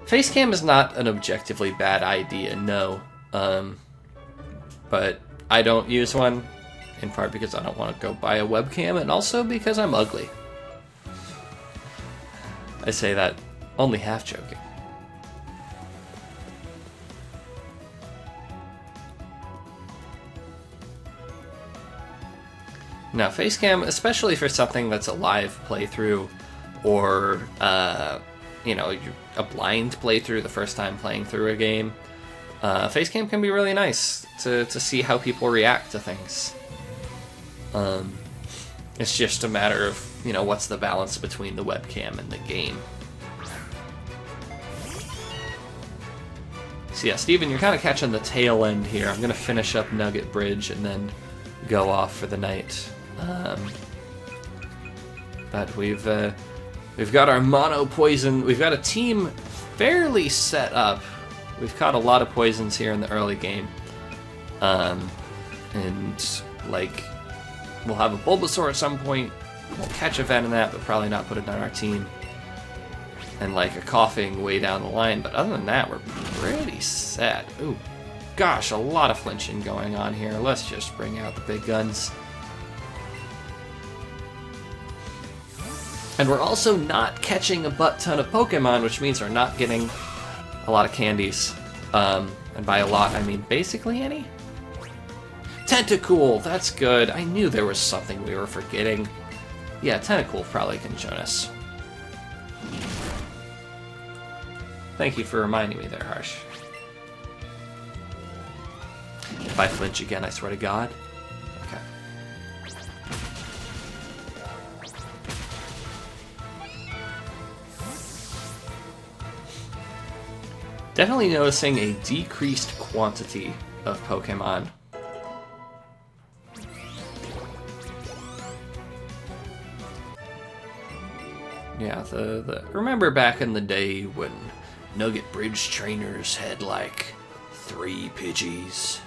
Speaker 1: Facecam is not an objectively bad idea, no. But I don't use one, in part because I don't want to go buy a webcam, and also because I'm ugly. I say that only half joking. Now, Facecam, especially for something that's a live playthrough, or, you know, a blind playthrough the first time playing through a game, Facecam can be really nice to see how people react to things. It's just a matter of, you know, what's the balance between the webcam and the game. So yeah, Steven, you're kind of catching the tail end here. I'm going to finish up Nugget Bridge and then go off for the night. But we've got our mono poison. We've got a team fairly set up. We've caught a lot of poisons here in the early game. And, like, we'll have a Bulbasaur at some point. We'll catch a Venonat, but probably not put it on our team. And, like, a Coughing way down the line. But other than that, we're pretty set. Ooh, gosh, a lot of flinching going on here. Let's just bring out the big guns. And we're also not catching a butt ton of Pokemon, which means we're not getting a lot of candies. And by a lot, I mean basically any. Tentacool, that's good. I knew there was something we were forgetting. Yeah, Tentacool probably can join us. Thank you for reminding me there, Harsh. If I flinch again, I swear to God. Okay. Definitely noticing a decreased quantity of Pokemon. Yeah, remember back in the day when Nugget Bridge trainers had like 3 Pidgeys?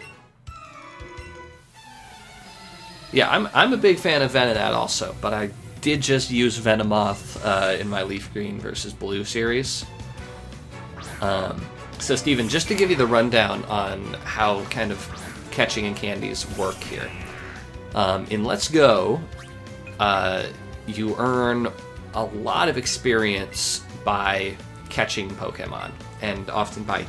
Speaker 1: Yeah, I'm a big fan of Venonat also, but I did just use Venomoth in my Leaf Green versus Blue series. So Steven, just to give you the rundown on how kind of catching and candies work here. In Let's Go, you earn a lot of experience by catching Pokemon, and often by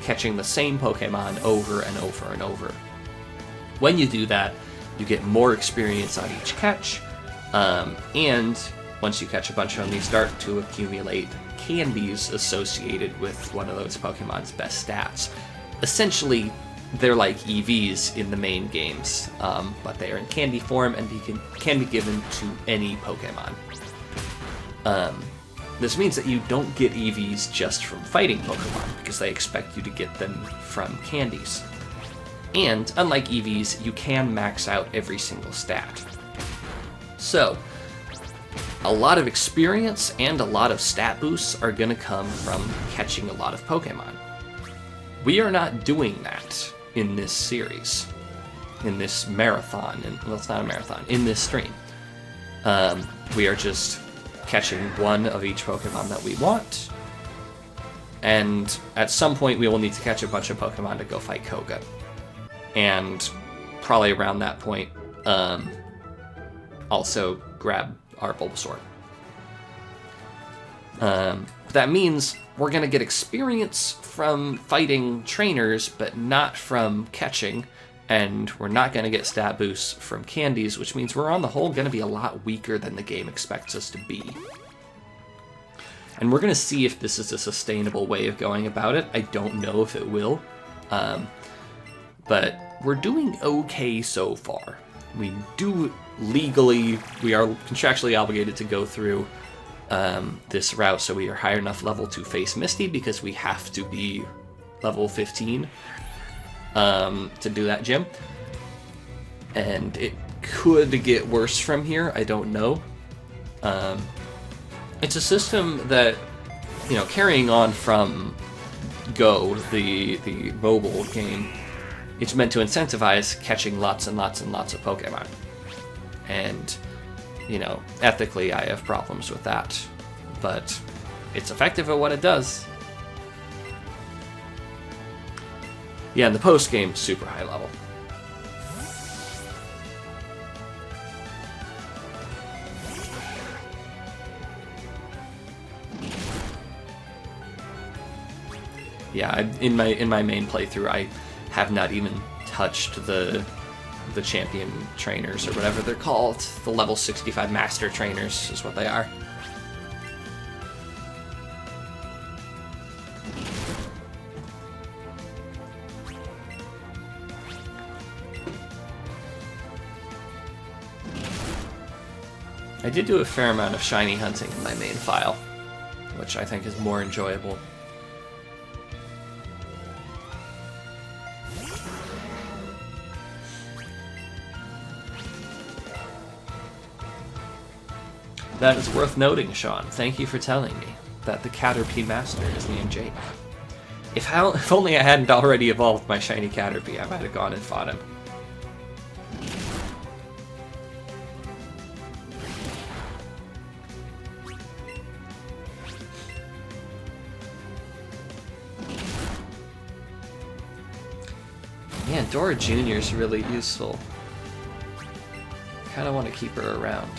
Speaker 1: catching the same Pokemon over and over and over. When you do that, you get more experience on each catch, and once you catch a bunch of them, you start to accumulate candies associated with one of those Pokemon's best stats. Essentially, they're like EVs in the main games, but they are in candy form and can be given to any Pokemon. This means that you don't get EVs just from fighting Pokemon, because they expect you to get them from candies. And, unlike EVs, you can max out every single stat. So, a lot of experience and a lot of stat boosts are going to come from catching a lot of Pokemon. We are not doing that in this series, in this marathon, and well, it's not a marathon, in this stream. We are just catching one of each Pokemon that we want, and at some point we will need to catch a bunch of Pokemon to go fight Koga. And probably around that point, also grab our Bulbasaur. That means we're going to get experience from fighting trainers, but not from catching, and we're not going to get stat boosts from candies, which means we're on the whole going to be a lot weaker than the game expects us to be. And we're going to see if this is a sustainable way of going about it. I don't know if it will, but we're doing okay so far. We are contractually obligated to go through this route, so we are high enough level to face Misty, because we have to be level 15 to do that gym. And it could get worse from here, I don't know. It's a system that, you know, carrying on from Go, the mobile game, it's meant to incentivize catching lots and lots and lots of Pokemon. And, you know, ethically I have problems with that, but it's effective at what it does. Yeah, and the post-game, super high level. Yeah, in my main playthrough, I have not even touched the champion trainers, or whatever they're called. The level 65 master trainers is what they are. I did do a fair amount of shiny hunting in my main file, which I think is more enjoyable. That is worth noting, Sean. Thank you for telling me that the Caterpie Master is named Jake. If only I hadn't already evolved my shiny Caterpie, I might have gone and fought him. Man, Dora Jr. is really useful. I kind of want to keep her around.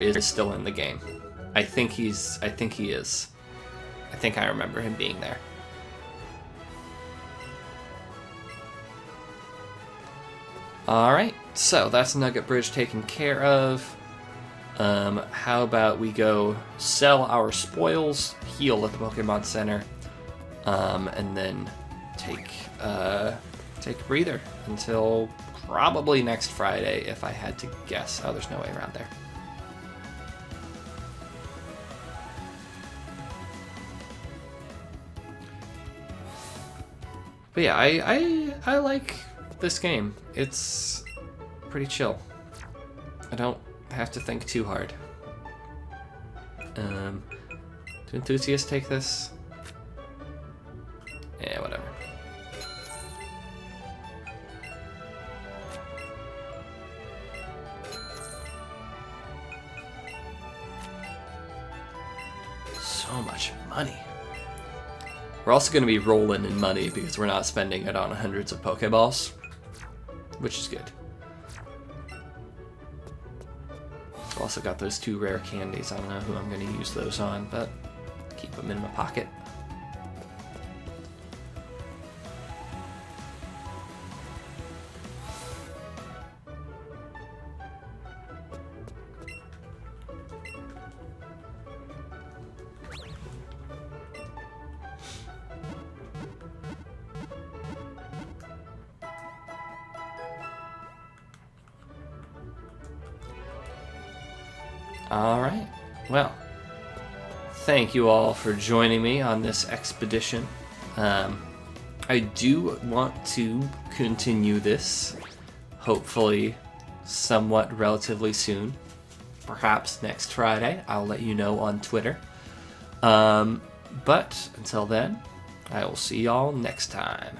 Speaker 1: Is still in the game. I think he is. I think I remember him being there. Alright, so that's Nugget Bridge taken care of. How about we go sell our spoils, heal at the Pokemon Center, and then take a breather until probably next Friday, if I had to guess. Oh, there's no way around there. But yeah, I like this game. It's pretty chill. I don't have to think too hard. Do enthusiasts take this? Yeah, whatever. So much money. We're also going to be rolling in money because we're not spending it on hundreds of Pokeballs, which is good. I've also got those 2 rare candies. I don't know who I'm going to use those on, but Keep them in my pocket. Alright, well, thank you all for joining me on this expedition. I do want to continue this, hopefully somewhat relatively soon. Perhaps next Friday, I'll let you know on Twitter. But until then, I will see y'all next time.